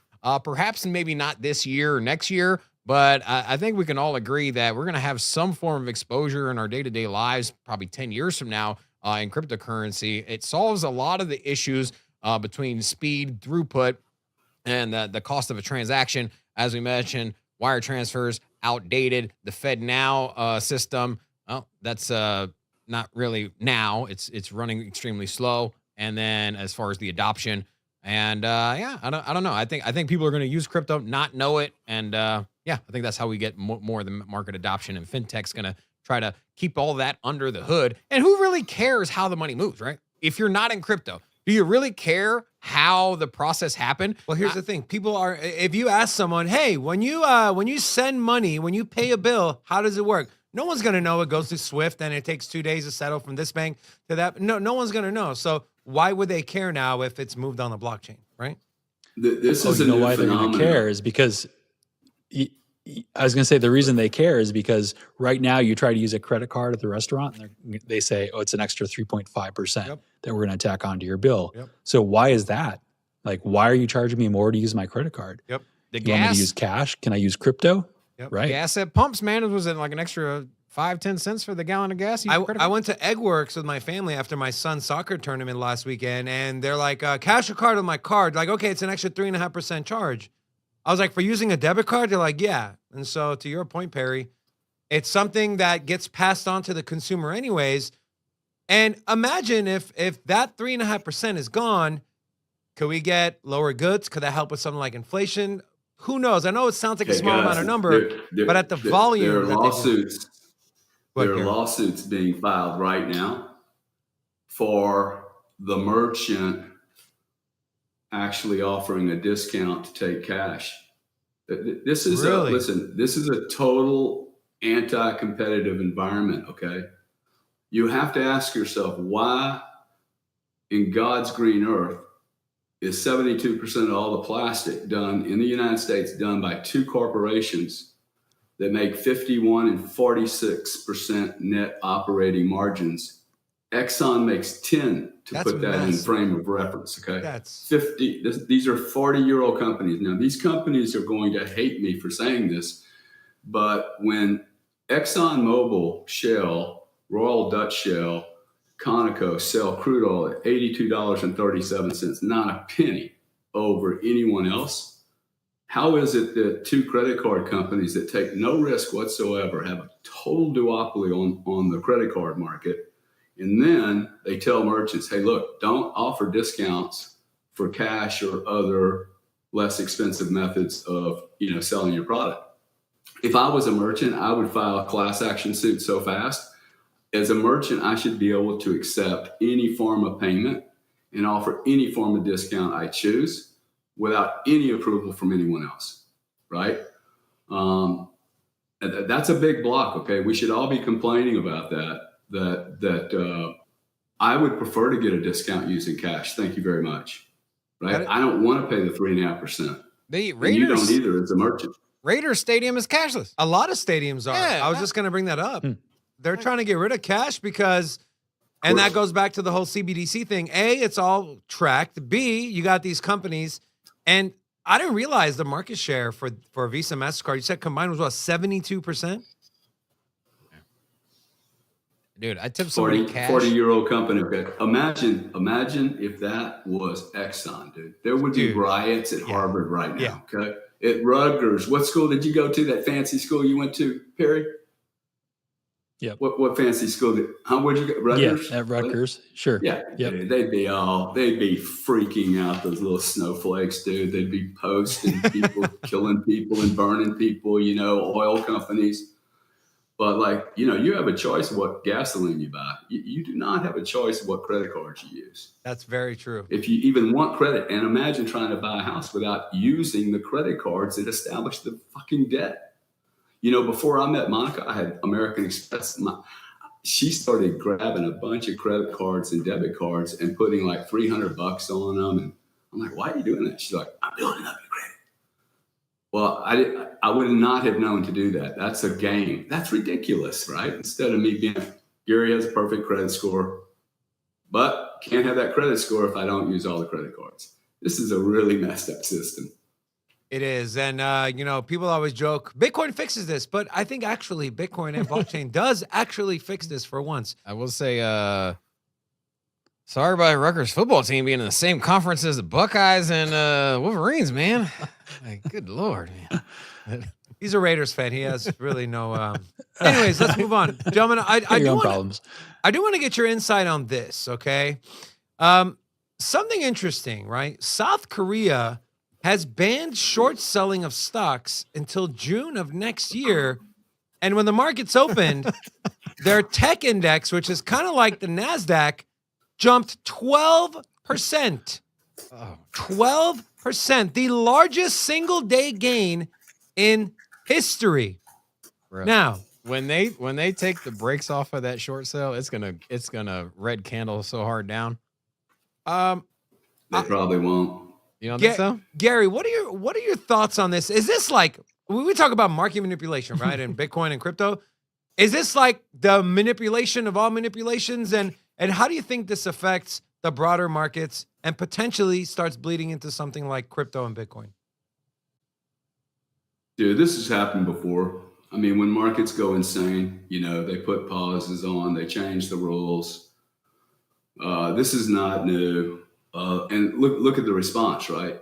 Perhaps maybe not this year or next year, but I think we can all agree that we're going to have some form of exposure in our day-to-day lives, probably 10 years from now, in cryptocurrency. It solves a lot of the issues between speed, throughput, and the cost of a transaction. As we mentioned, wire transfers, outdated. The FedNow system, well, that's not really now. It's running extremely slow. And then as far as the adoption, and yeah, I don't know. I think people are going to use crypto, not know it, and yeah, I think that's how we get more of the market adoption. And fintech's going to try to keep all that under the hood. And who really cares how the money moves, right? If you're not in crypto, do you really care how the process happened? Well, here's the thing. People are, if you ask someone, hey, when you send money, when you pay a bill, how does it work? No one's going to know. It goes to Swift and it takes 2 days to settle from this bank to that. No one's going to know. So why would they care now if it's moved on the blockchain, right? This is a new why they're going to care is because I was going to say the reason they care is because right now you try to use a credit card at the restaurant and they say, oh, it's an extra 3.5% that we're going to tack onto your bill. Yep. So why is that? Like, why are you charging me more to use my credit card? Yep. The you want me to use cash? Can I use crypto? Yep. Right. Gas at pumps, man, was it like an extra 5-10 cents for the gallon of gas? I went to Eggworks with my family after my son's soccer tournament last weekend, and they're like, cash or card with my card? Like, okay, it's an extra 3.5% charge. I was like, for using a debit card? They're like, yeah. And so to your point, Perry, it's something that gets passed on to the consumer anyways. And imagine if that 3.5% is gone, could we get lower goods? Could that help with something like inflation? Who knows? I know it sounds like a small amount of number, but at the volume. There are lawsuits. There are lawsuits being filed right now for the merchant actually offering a discount to take cash. This is really? This is a total anti-competitive environment. Okay, you have to ask yourself, why in God's green earth is 72% of all the plastic done in the United States done by two corporations that make 51 and 46% net operating margins? Exxon makes 10, to put that in frame of reference. Okay. That's 50. These are 40-year-old companies. Now, these companies are going to hate me for saying this, but when ExxonMobil, Shell, Royal Dutch Shell, Conoco sell crude oil at $82.37, not a penny over anyone else, how is it that two credit card companies that take no risk whatsoever have a total duopoly on the credit card market? And then they tell merchants, hey, look, don't offer discounts for cash or other less expensive methods of, selling your product. If I was a merchant, I would file a class action suit so fast. As a merchant, I should be able to accept any form of payment and offer any form of discount I choose without any approval from anyone else, right? That's a big block, okay? We should all be complaining about that I would prefer to get a discount using cash. Thank you very much, right? I don't want to pay the 3.5%. You don't either as a merchant. Raiders Stadium is cashless. a lot of stadiums are. Yeah, I was just going to bring that up. They're trying to get rid of cash because, and that goes back to the whole CBDC thing. A, it's all tracked. B, you got these companies, and I didn't realize the market share for Visa, MasterCard, you said combined was what, 72%? Dude, I tipped somebody cash. 40-year-old company. Okay. Imagine if that was Exxon, dude. There would be riots at Harvard right now. Yeah. Okay. At Rutgers. What school did you go to? That fancy school you went to, Perry? Yep. What fancy school did? How would you get Rutgers? Yeah, at Rutgers. Sure. Yeah, Yep. dude, they'd be freaking out, those little snowflakes, dude. They'd be posting people, killing people and burning people, oil companies. But like, you have a choice of what gasoline you buy. You do not have a choice of what credit cards you use. That's very true. If you even want credit, and imagine trying to buy a house without using the credit cards that establish the fucking debt. Before I met Monica, I had American Express. She started grabbing a bunch of credit cards and debit cards and putting like $300 on them. And I'm like, why are you doing that? She's like, I'm building up your credit. Well, I would not have known to do that. That's a game. That's ridiculous, right? Instead of me being, Gary has a perfect credit score, but can't have that credit score if I don't use all the credit cards. This is a really messed up system. It is. And, people always joke, Bitcoin fixes this, but I think actually Bitcoin and blockchain does actually fix this for once. I will say, sorry about Rutgers football team being in the same conference as the Buckeyes and Wolverines, man. Like, good Lord, man. He's a Raiders fan. He has really no. Anyways, let's move on, gentlemen. I do want to get your insight on this. Okay, something interesting, right? South Korea has banned short selling of stocks until June of next year, and when the markets opened, their tech index, which is kind of like the Nasdaq, jumped 12%. 12%, the largest single day gain in history. Bro. Now, when they take the brakes off of that short sale, it's gonna red candle so hard down. They probably won't. You don't think so? Gary, what are your thoughts on this? Is this like, when we talk about market manipulation, right, and Bitcoin and crypto, is this like the manipulation of all manipulations? And how do you think this affects the broader markets and potentially starts bleeding into something like crypto and Bitcoin? Dude, this has happened before. I mean, when markets go insane, they put pauses on, they change the rules. This is not new. And look at the response, right?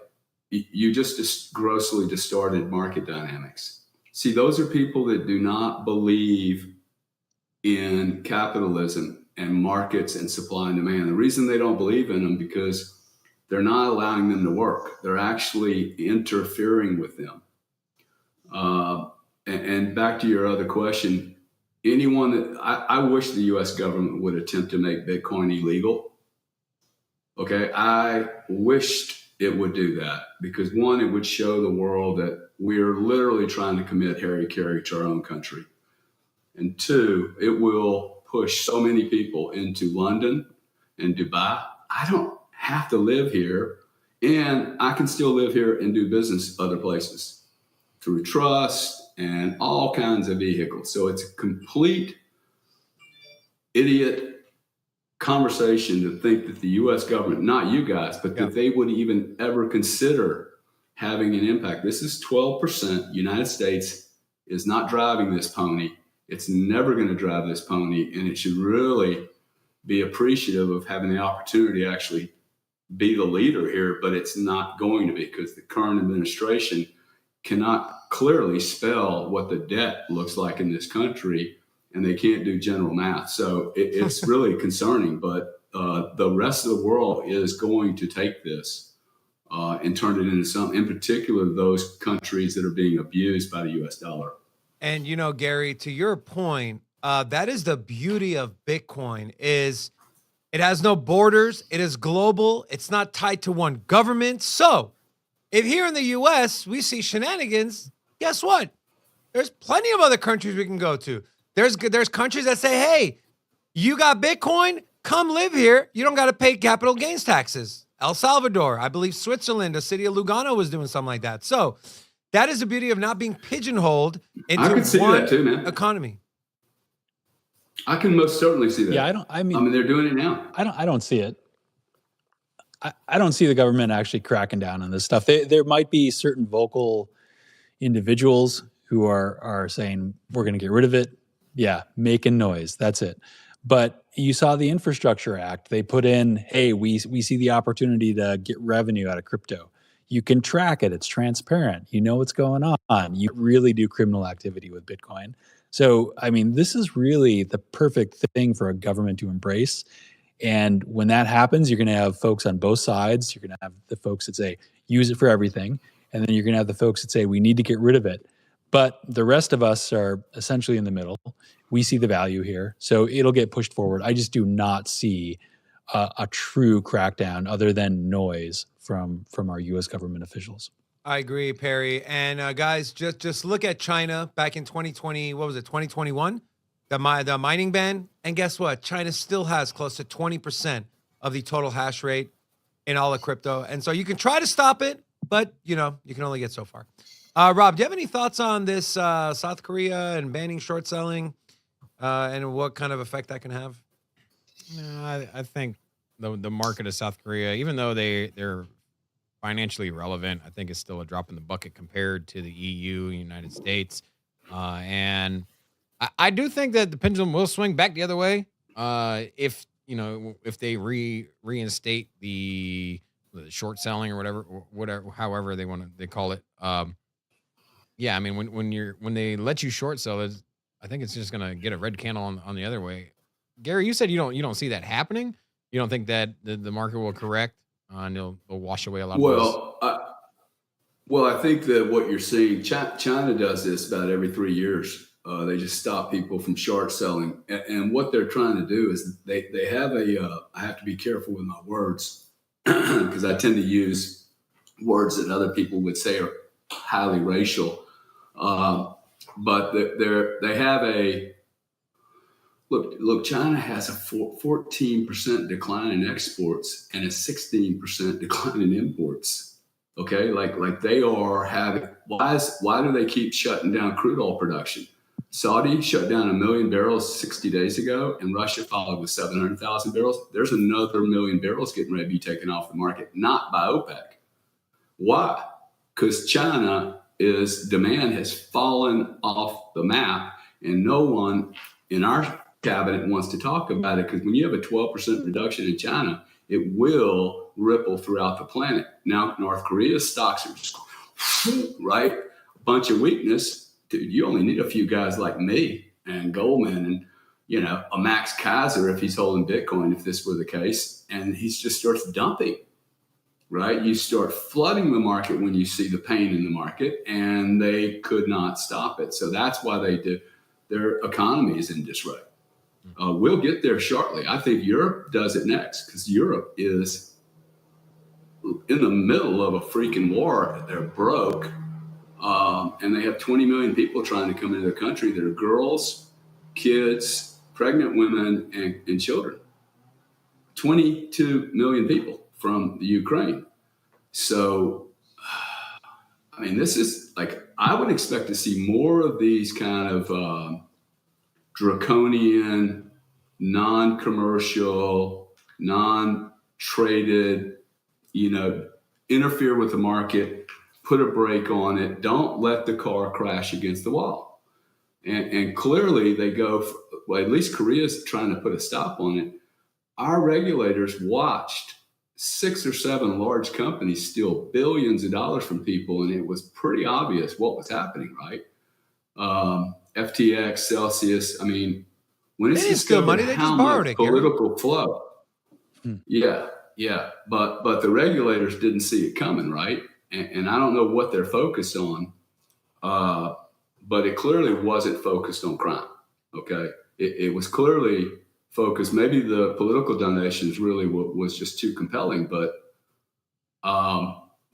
You just grossly distorted market dynamics. See, those are people that do not believe in capitalism and markets and supply and demand. The reason they don't believe in them because they're not allowing them to work. They're actually interfering with them. And back to your other question, anyone that I wish the U.S. government would attempt to make Bitcoin illegal. Okay, I wished it would do that because one, it would show the world that we're literally trying to commit hara-kiri to our own country. And two, it will push so many people into London and Dubai. I don't have to live here, and I can still live here and do business other places through trust and all kinds of vehicles. So it's a complete idiot conversation to think that the U.S. government, not you guys, but that they would even ever consider having an impact. This is 12%. United States is not driving this pony. It's never going to drive this pony, and it should really be appreciative of having the opportunity to actually be the leader here, but it's not going to be because the current administration cannot clearly spell what the debt looks like in this country, and they can't do general math. So it's really concerning, but the rest of the world is going to take this and turn it into something, in particular, those countries that are being abused by the US dollar. And, Gary, to your point, that is the beauty of Bitcoin is it has no borders. It is global. It's not tied to one government. So if here in the U.S. we see shenanigans, guess what? There's plenty of other countries we can go to. There's countries that say, hey, you got Bitcoin, come live here. You don't got to pay capital gains taxes. El Salvador, I believe Switzerland, the city of Lugano was doing something like that. So that is the beauty of not being pigeonholed into one economy. I can most certainly see that. Yeah, I mean, they're doing it now. I don't see it. I don't see the government actually cracking down on this stuff. There might be certain vocal individuals who are saying we're going to get rid of it. Yeah, making noise. That's it. But you saw the Infrastructure Act. They put in, hey, we see the opportunity to get revenue out of crypto. You can track it. It's transparent. You know what's going on. You really do criminal activity with Bitcoin. So, I mean, this is really the perfect thing for a government to embrace. And when that happens, you're going to have folks on both sides. You're going to have the folks that say, use it for everything. And then you're going to have the folks that say, we need to get rid of it. But the rest of us are essentially in the middle. We see the value here. So it'll get pushed forward. I just do not see a true crackdown other than noise from our U.S. government officials. I agree, Perry. And guys, just look at China back in 2020. What was it, 2021? The mining ban. And guess what? China still has close to 20% of the total hash rate in all of crypto. And so you can try to stop it, but you can only get so far. Rob, do you have any thoughts on this South Korea and banning short selling and what kind of effect that can have? No, I think the market of South Korea, even though they're financially relevant, I think is still a drop in the bucket compared to the EU, United States. And I do think that the pendulum will swing back the other way if they reinstate the short selling or whatever, however they call it. Yeah, I mean when they let you short sell it, I think it's just gonna get a red candle on the other way. Gary, you said you don't see that happening. You don't think that the market will correct and it'll wash away a lot of this? Well, I think that what you're seeing, China does this about every 3 years. They just stop people from short selling. And what they're trying to do is they have I have to be careful with my words because I tend to use words that other people would say are highly racial. But they have look, China has a 14% decline in exports and a 16% decline in imports. Okay, like they are having. Why do they keep shutting down crude oil production? Saudi shut down 1 million barrels 60 days ago, and Russia followed with 700,000 barrels. There's another 1 million barrels getting ready to be taken off the market, not by OPEC. Why? Because China's demand has fallen off the map, and no one in our cabinet wants to talk about it, because when you have a 12% reduction in China, it will ripple throughout the planet. Now, North Korea's stocks are just right, a bunch of weakness. Dude, you only need a few guys like me and Goldman and a Max Kaiser if he's holding Bitcoin, if this were the case, and he just starts dumping. Right, you start flooding the market when you see the pain in the market, and they could not stop it. So that's why they did. Their economy is in disarray. We'll get there shortly. I think Europe does it next, because Europe is in the middle of a freaking war. They're broke, and they have 20 million people trying to come into their country that are girls, kids, pregnant women, and children. 22 million people from the Ukraine. So, I mean, this is I would expect to see more of these kind of draconian, non-commercial, non-traded, interfere with the market, put a brake on it, don't let the car crash against the wall. And clearly they go, at least Korea's trying to put a stop on it. Our regulators watched 6 or 7 large companies steal billions of dollars from people, and it was pretty obvious what was happening, right? FTX, Celsius. I mean, when it's discovered money, they how just borrowed much it, political flow. Yeah. But the regulators didn't see it coming, right? And I don't know what they're focused on, but it clearly wasn't focused on crime. Okay, it was clearly focused. Maybe the political donations really was just too compelling, but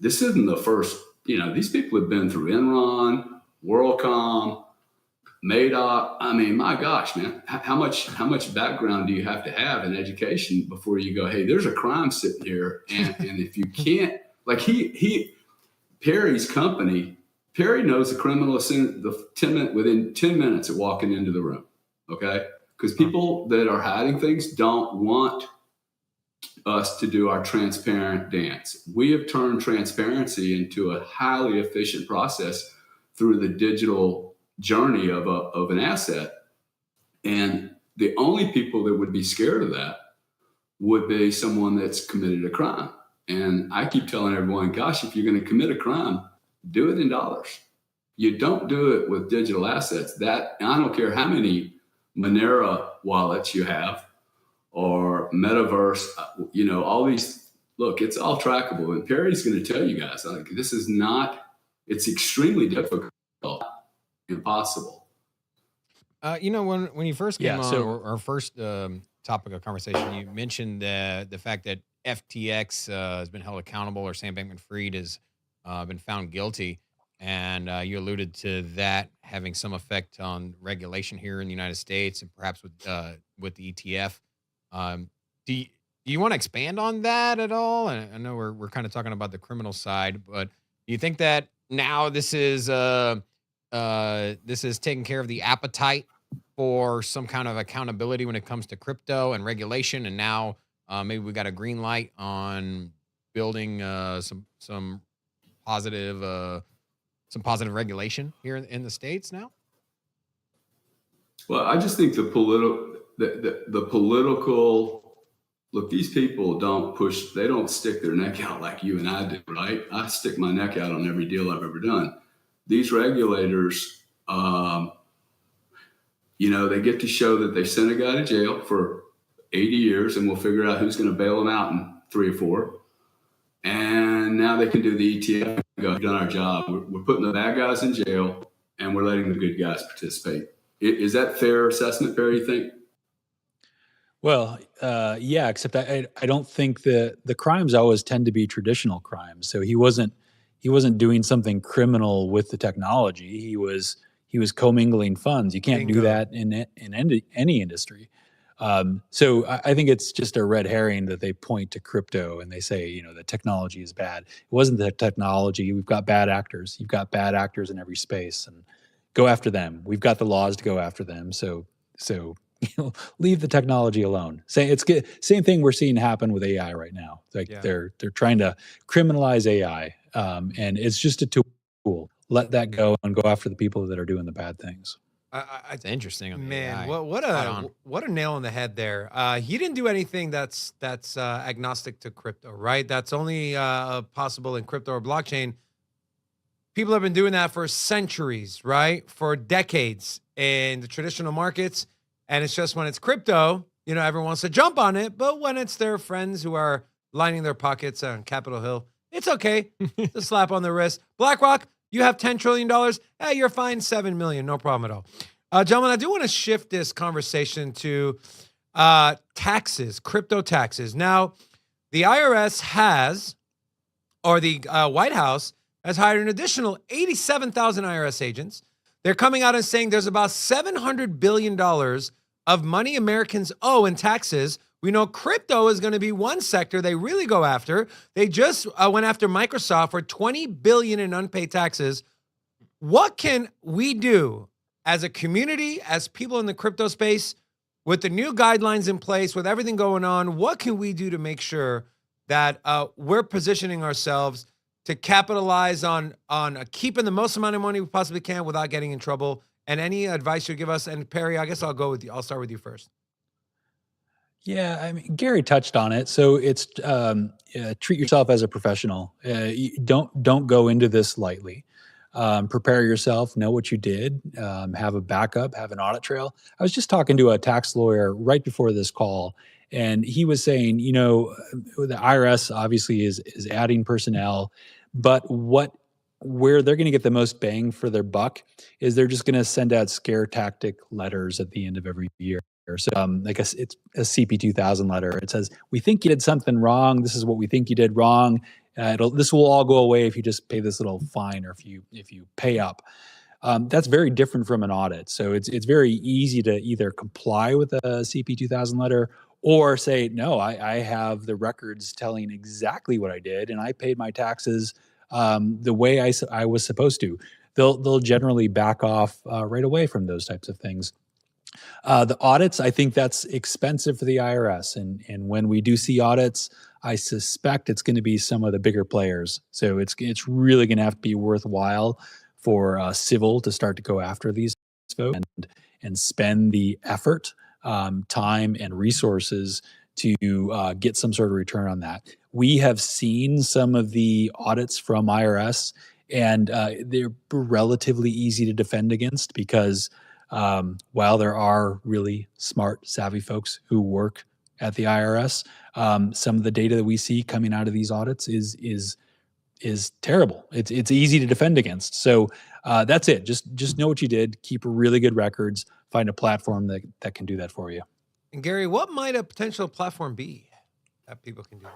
this isn't the first. These people have been through Enron, WorldCom, Madoff. I mean, my gosh, man, how much background do you have to have in education before you go, hey, there's a crime sitting here, and if you can't, like Perry's company, Perry knows the criminal within 10 minutes of walking into the room. Okay. Because people that are hiding things don't want us to do our transparent dance. We have turned transparency into a highly efficient process through the digital journey of an asset. And the only people that would be scared of that would be someone that's committed a crime. And I keep telling everyone, gosh, if you're going to commit a crime, do it in dollars. You don't do it with digital assets. That, and I don't care how many Monero wallets you have or Metaverse, all these, look, it's all trackable. And Perry's going to tell you guys, like, this is not, it's extremely difficult, impossible. When you first came Yeah, on, so- our first topic of conversation, you mentioned the fact that FTX has been held accountable, or Sam Bankman-Fried has been found guilty, and you alluded to that having some effect on regulation here in the United States, and perhaps with the ETF. Do you want to expand on that at all? And I know we're kind of talking about the criminal side, but do you think that now this is taking care of the appetite for some kind of accountability when it comes to crypto and regulation, and now maybe we got a green light on building some positive regulation here in the States now? Well, I just think the political look, these people they don't stick their neck out like you and I do, right? I stick my neck out on every deal I've ever done. These regulators, they get to show that they sent a guy to jail for 80 years, and we'll figure out who's going to bail him out in 3 or 4. And now they can do the ETF and go, we've done our job. We're putting the bad guys in jail, and we're letting the good guys participate. Is that fair assessment, Barry, you think? Well, yeah, except I don't think the crimes always tend to be traditional crimes. So he wasn't doing something criminal with the technology. He was commingling funds. You can't do that in any industry. So I think it's just a red herring that they point to crypto and they say, the technology is bad. It wasn't the technology. We've got bad actors. You've got bad actors in every space, and go after them. We've got the laws to go after them. So leave the technology alone. Same thing we're seeing happen with AI right now. They're trying to criminalize AI, and it's just a tool. Let that go and go after the people that are doing the bad things. It's interesting. On the Man, AI. what a nail on the head there. He didn't do anything that's agnostic to crypto, right? That's only possible in crypto or blockchain. People have been doing that for centuries, right? For decades in the traditional markets. And it's just when it's crypto, everyone wants to jump on it. But when it's their friends who are lining their pockets on Capitol Hill, it's okay. It's a slap on the wrist. BlackRock, you have $10 trillion. Hey, you're fined $7 million. No problem at all. Gentlemen, I do want to shift this conversation to taxes, crypto taxes. Now, the IRS the White House has hired an additional 87,000 IRS agents. They're coming out and saying there's about $700 billion of money Americans owe in taxes. We know crypto is going to be one sector they really go after. They just went after Microsoft for $20 billion in unpaid taxes. What can we do as a community, as people in the crypto space, with the new guidelines in place, with everything going on? What can we do to make sure that we're positioning ourselves to capitalize on keeping the most amount of money we possibly can without getting in trouble? And any advice you give us? And Perry, I guess I'll go with you. I'll start with you first. Yeah, I mean, Gary touched on it. So it's treat yourself as a professional. Don't go into this lightly. Prepare yourself. Know what you did. Have a backup. Have an audit trail. I was just talking to a tax lawyer right before this call, and he was saying, the IRS obviously is adding personnel, but where they're going to get the most bang for their buck is they're just going to send out scare tactic letters at the end of every year. So it's a CP 2000 letter. It says, we think you did something wrong. This is what we think you did wrong. This will all go away if you just pay this little fine, or if you pay up. That's very different from an audit. So it's very easy to either comply with a CP 2000 letter or say, no, I have the records telling exactly what I did, and I paid my taxes the way I was supposed to. They'll generally back off right away from those types of things. The audits, I think that's expensive for the IRS. And when we do see audits, I suspect it's going to be some of the bigger players. So it's really going to have to be worthwhile for civil to start to go after these folks and spend the effort, time, and resources to get some sort of return on that. We have seen some of the audits from IRS, and they're relatively easy to defend against because while there are really smart, savvy folks who work at the IRS, some of the data that we see coming out of these audits is terrible. It's easy to defend against. So that's it. Just know what you did. Keep really good records. Find a platform that can do that for you. And Gary, what might a potential platform be that people can do?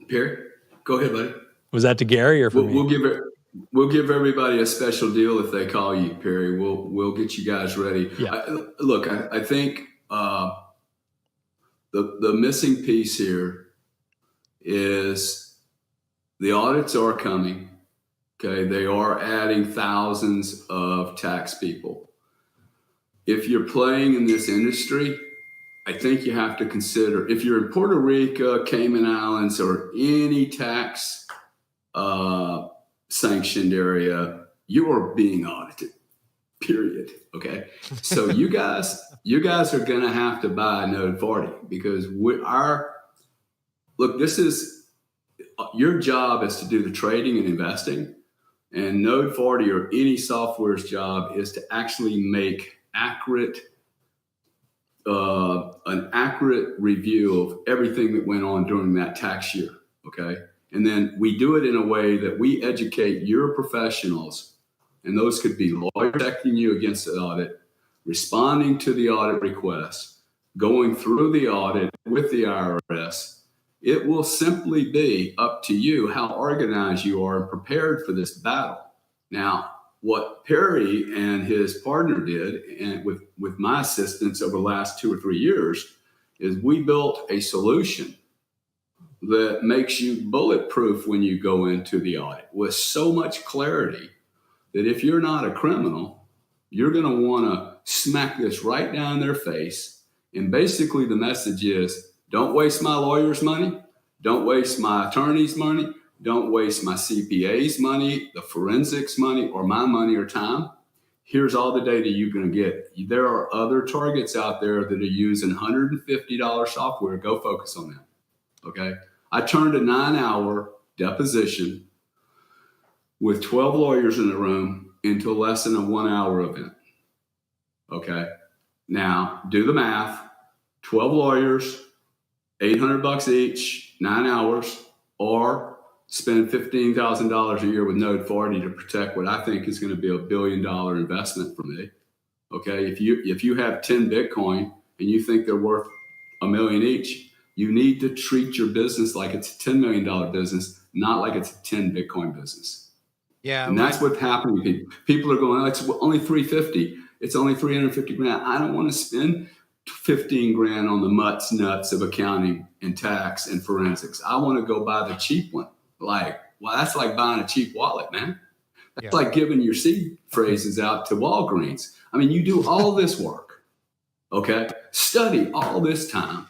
Perry, go ahead, buddy. Was that to Gary or for me? We'll give everybody a special deal if they call you, Perry. We'll get you guys ready. Yeah. I think the missing piece here is the audits are coming. Okay, they are adding thousands of tax people. If you're playing in this industry, I think you have to consider, if you're in Puerto Rico, Cayman Islands, or any tax sanctioned area, you are being audited, period. Okay. So you guys are going to have to buy Node 40 because this is your job is to do the trading and investing, and Node 40 or any software's job is to actually make an accurate review of everything that went on during that tax year. Okay. And then we do it in a way that we educate your professionals, and those could be lawyers protecting you against the audit, responding to the audit request, going through the audit with the IRS. It will simply be up to you how organized you are and prepared for this battle. Now, what Perry and his partner did, and with my assistance over the last 2 or 3 years, is we built a solution that makes you bulletproof when you go into the audit with so much clarity that if you're not a criminal, you're going to want to smack this right down their face. And basically the message is, don't waste my lawyer's money. Don't waste my attorney's money. Don't waste my CPA's money, the forensics money, or my money or time. Here's all the data you're going to get. There are other targets out there that are using $150 software. Go focus on that. Okay. I turned a 9-hour deposition with 12 lawyers in the room into less than a 1-hour event. Okay. Now do the math. 12 lawyers, $800 each, 9 hours, or spend $15,000 a year with Node 40 to protect what I think is going to be $1 billion investment for me. Okay. If you have 10 Bitcoin and you think they're worth $1 million each, you need to treat your business like it's a $10 million business, not like it's a 10 Bitcoin business. Yeah. And that's what's happening. People are going, oh, it's only 350. It's only 350 grand. I don't want to spend 15 grand on the nuts of accounting and tax and forensics. I want to go buy the cheap one. That's like buying a cheap wallet, man. That's like giving your seed phrases out to Walgreens. I mean, you do all this work, okay? Study all this time.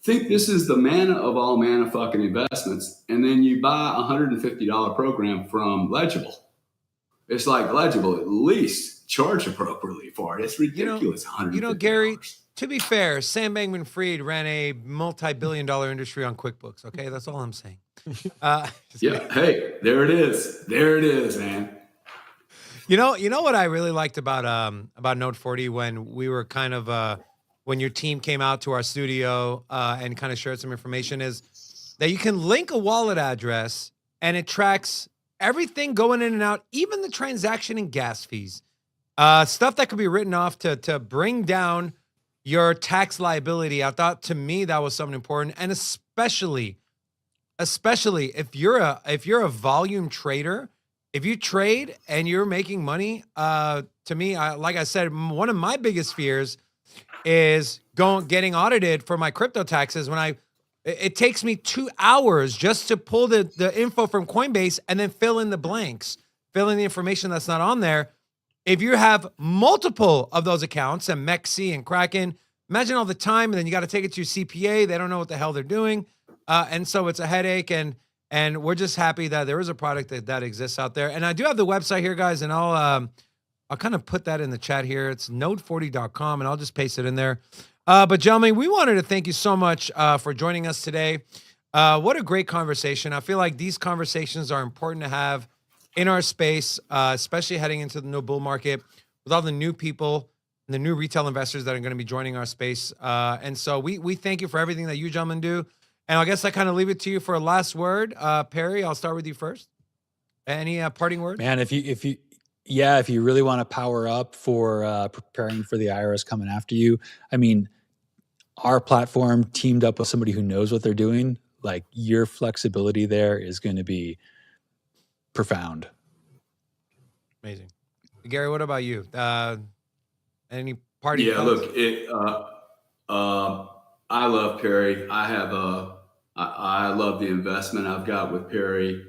Think this is the manna of all manna fucking investments, and then you buy a $150 program from Legible. It's like Legible, at least charge appropriately for it. It's ridiculous. Gary, to be fair, Sam Bankman-Fried ran a multi-billion-dollar industry on QuickBooks. Okay, that's all I'm saying. Hey, there it is. There it is, man. You know what I really liked about Node 40 when we were kind of when your team came out to our studio and kind of shared some information is that you can link a wallet address and it tracks everything going in and out, even the transaction and gas fees, stuff that could be written off to bring down your tax liability. I thought, to me, that was something important, and especially if you're a volume trader, if you trade and you're making money. To me, like I said, one of my biggest fears is getting audited for my crypto taxes when it takes me 2 hours just to pull the info from Coinbase and then fill in the blanks, fill in the information that's not on there. If you have multiple of those accounts and Mexi and Kraken, imagine all the time, and then you got to take it to your CPA. They don't know what the hell they're doing. And so it's a headache, and we're just happy that there is a product that exists out there. And I do have the website here, guys, and I'll kind of put that in the chat here. It's node40.com, and I'll just paste it in there. But gentlemen, we wanted to thank you so much for joining us today. What a great conversation. I feel like these conversations are important to have in our space, especially heading into the new bull market with all the new people and the new retail investors that are going to be joining our space. And so we thank you for everything that you gentlemen do. And I guess I kind of leave it to you for a last word. Perry, I'll start with you first. Any parting words? Man, if you really want to power up for preparing for the IRS coming after you, I mean, our platform teamed up with somebody who knows what they're doing. Like, your flexibility there is going to be profound. Amazing. Gary, what about you? Any party? Yeah, look, I love Perry. I love the investment I've got with Perry.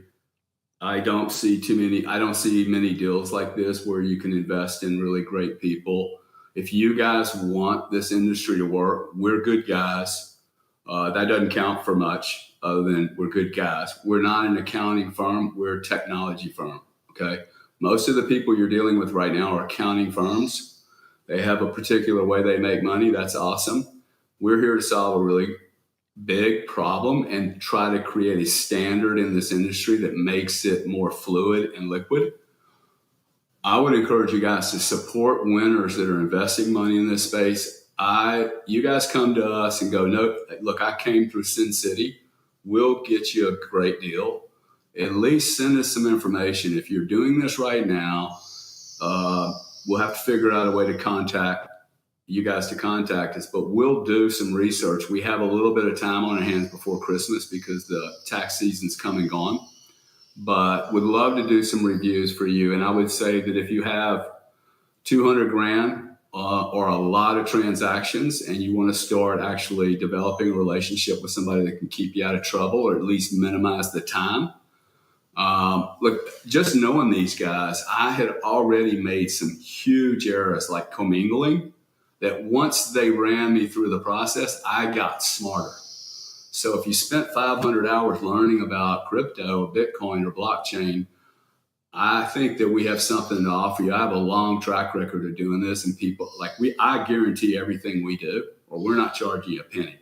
I don't see many deals like this where you can invest in really great people. If you guys want this industry to work, we're good guys. That doesn't count for much other than we're good guys. We're not an accounting firm. We're a technology firm. Okay. Most of the people you're dealing with right now are accounting firms. They have a particular way they make money. That's awesome. We're here to solve a really big problem and try to create a standard in this industry that makes it more fluid and liquid. I would encourage you guys to support winners that are investing money in this space. You guys come to us and go, no, look, I came through Sin City. We'll get you a great deal. At least send us some information. If you're doing this right now, we'll have to figure out a way to contact us, but we'll do some research. We have a little bit of time on our hands before Christmas because the tax season's come and gone, but would love to do some reviews for you. And I would say that if you have 200 grand or a lot of transactions and you want to start actually developing a relationship with somebody that can keep you out of trouble or at least minimize the time, look, just knowing these guys, I had already made some huge errors like commingling that once they ran me through the process, I got smarter. So if you spent 500 hours learning about crypto or Bitcoin or blockchain, I think that we have something to offer you. I have a long track record of doing this, and people I guarantee everything we do, or we're not charging you a penny.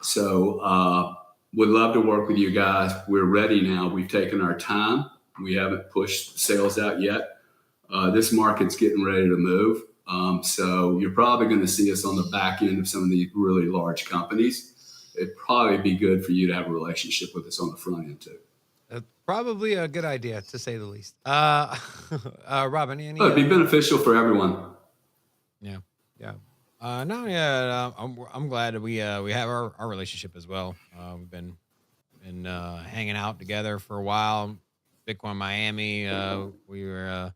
So would love to work with you guys. We're ready now. We've taken our time. We haven't pushed sales out yet. This market's getting ready to move. So you're probably going to see us on the back end of some of these really large companies. It'd probably be good for you to have a relationship with us on the front end too. Probably a good idea, to say the least. Rob, any it'd be beneficial for everyone. Yeah. I'm glad that we have our relationship as well. We've been hanging out together for a while. Bitcoin Miami, we were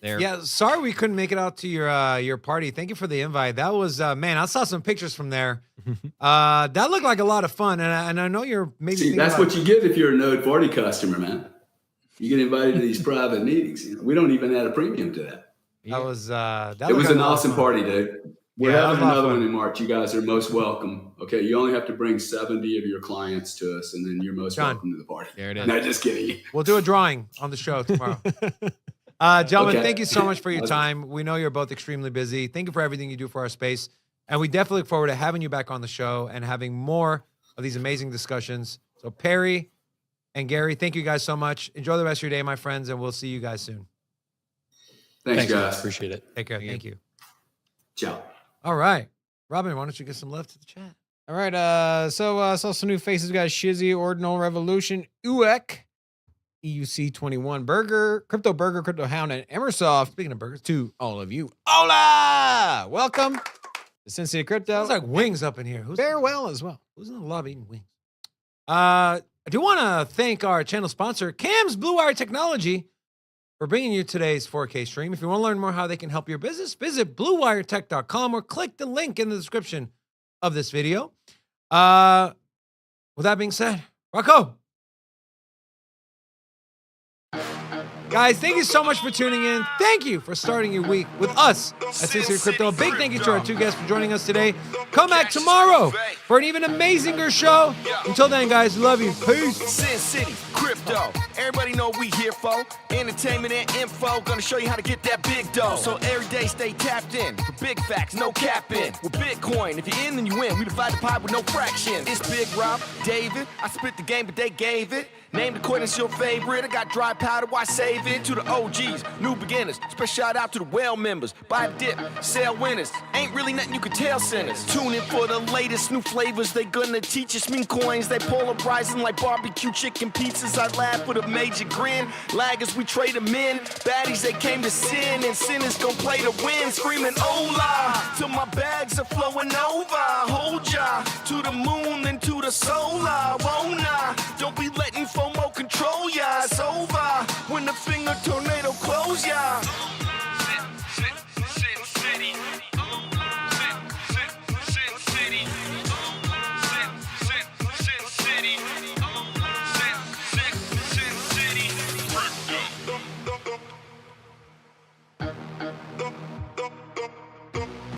there. Yeah, sorry we couldn't make it out to your party. Thank you for the invite. That was man, I saw some pictures from there. That looked like a lot of fun, and I know you're maybe. See, that's what you get if you're a Node 40 customer, man. You get invited to these private meetings. We don't even add a premium to that. That was it was an awesome party, dude. We're having another one in March. You guys are most welcome. Okay, you only have to bring 70 of your clients to us, and then you're most welcome to the party. There it is. No, just kidding. We'll do a drawing on the show tomorrow. Gentlemen, thank you so much for your time. We know you're both extremely busy. Thank you for everything you do for our space. And we definitely look forward to having you back on the show and having more of these amazing discussions. So Perry and Gary, thank you guys so much. Enjoy the rest of your day, my friends, and we'll see you guys soon. Thanks guys. Appreciate it. Take care. Thank you. Ciao. All right. Robin, why don't you get some love to the chat? All right. So saw some new faces. We got Shizzy, Ordinal Revolution, UEC, EUC21, Burger, Crypto Burger, Crypto Hound, and Emersoft. Speaking of burgers, to all of you, hola! Welcome to Sin City Crypto. There's like wings up in here. Farewell as well. Who's in the lobby eating wings? I do want to thank our channel sponsor, Cam's Blue Wire Technology, for bringing you today's 4K stream. If you want to learn more how they can help your business, visit bluewiretech.com or click the link in the description of this video. With that being said, Rocco. Guys, thank you so much for tuning in. Thank you for starting your week with us at Sin City Crypto. A big thank you to our two guests for joining us today. Come back tomorrow for an even amazinger show. Until then, guys, love you. Peace. Sin City Crypto. Everybody know what we here for. Entertainment and info. Gonna show you how to get that big dough. So every day stay tapped in. For big facts, no capping. With Bitcoin, if you're in, then you win. We divide the pie with no fraction. It's Big Rob, David. I split the game, but they gave it. Name the coin that's your favorite. I got dry powder, why save it? To the OGs, new beginners. Special shout out to the well members. Buy a dip, sell winners. Ain't really nothing you can tell sinners. Tune in for the latest new flavors. They gonna teach us mean coins. They polarizing like barbecue chicken pizzas. I laugh with a major grin. Laggers, we trade them in. Baddies, they came to sin. And sinners gon' play to win. Screaming hola, till my bags are flowing over. Hold ya to the moon and to the solar. Won't don't be letting FOMO control ya. It's over when the finger tornado close ya.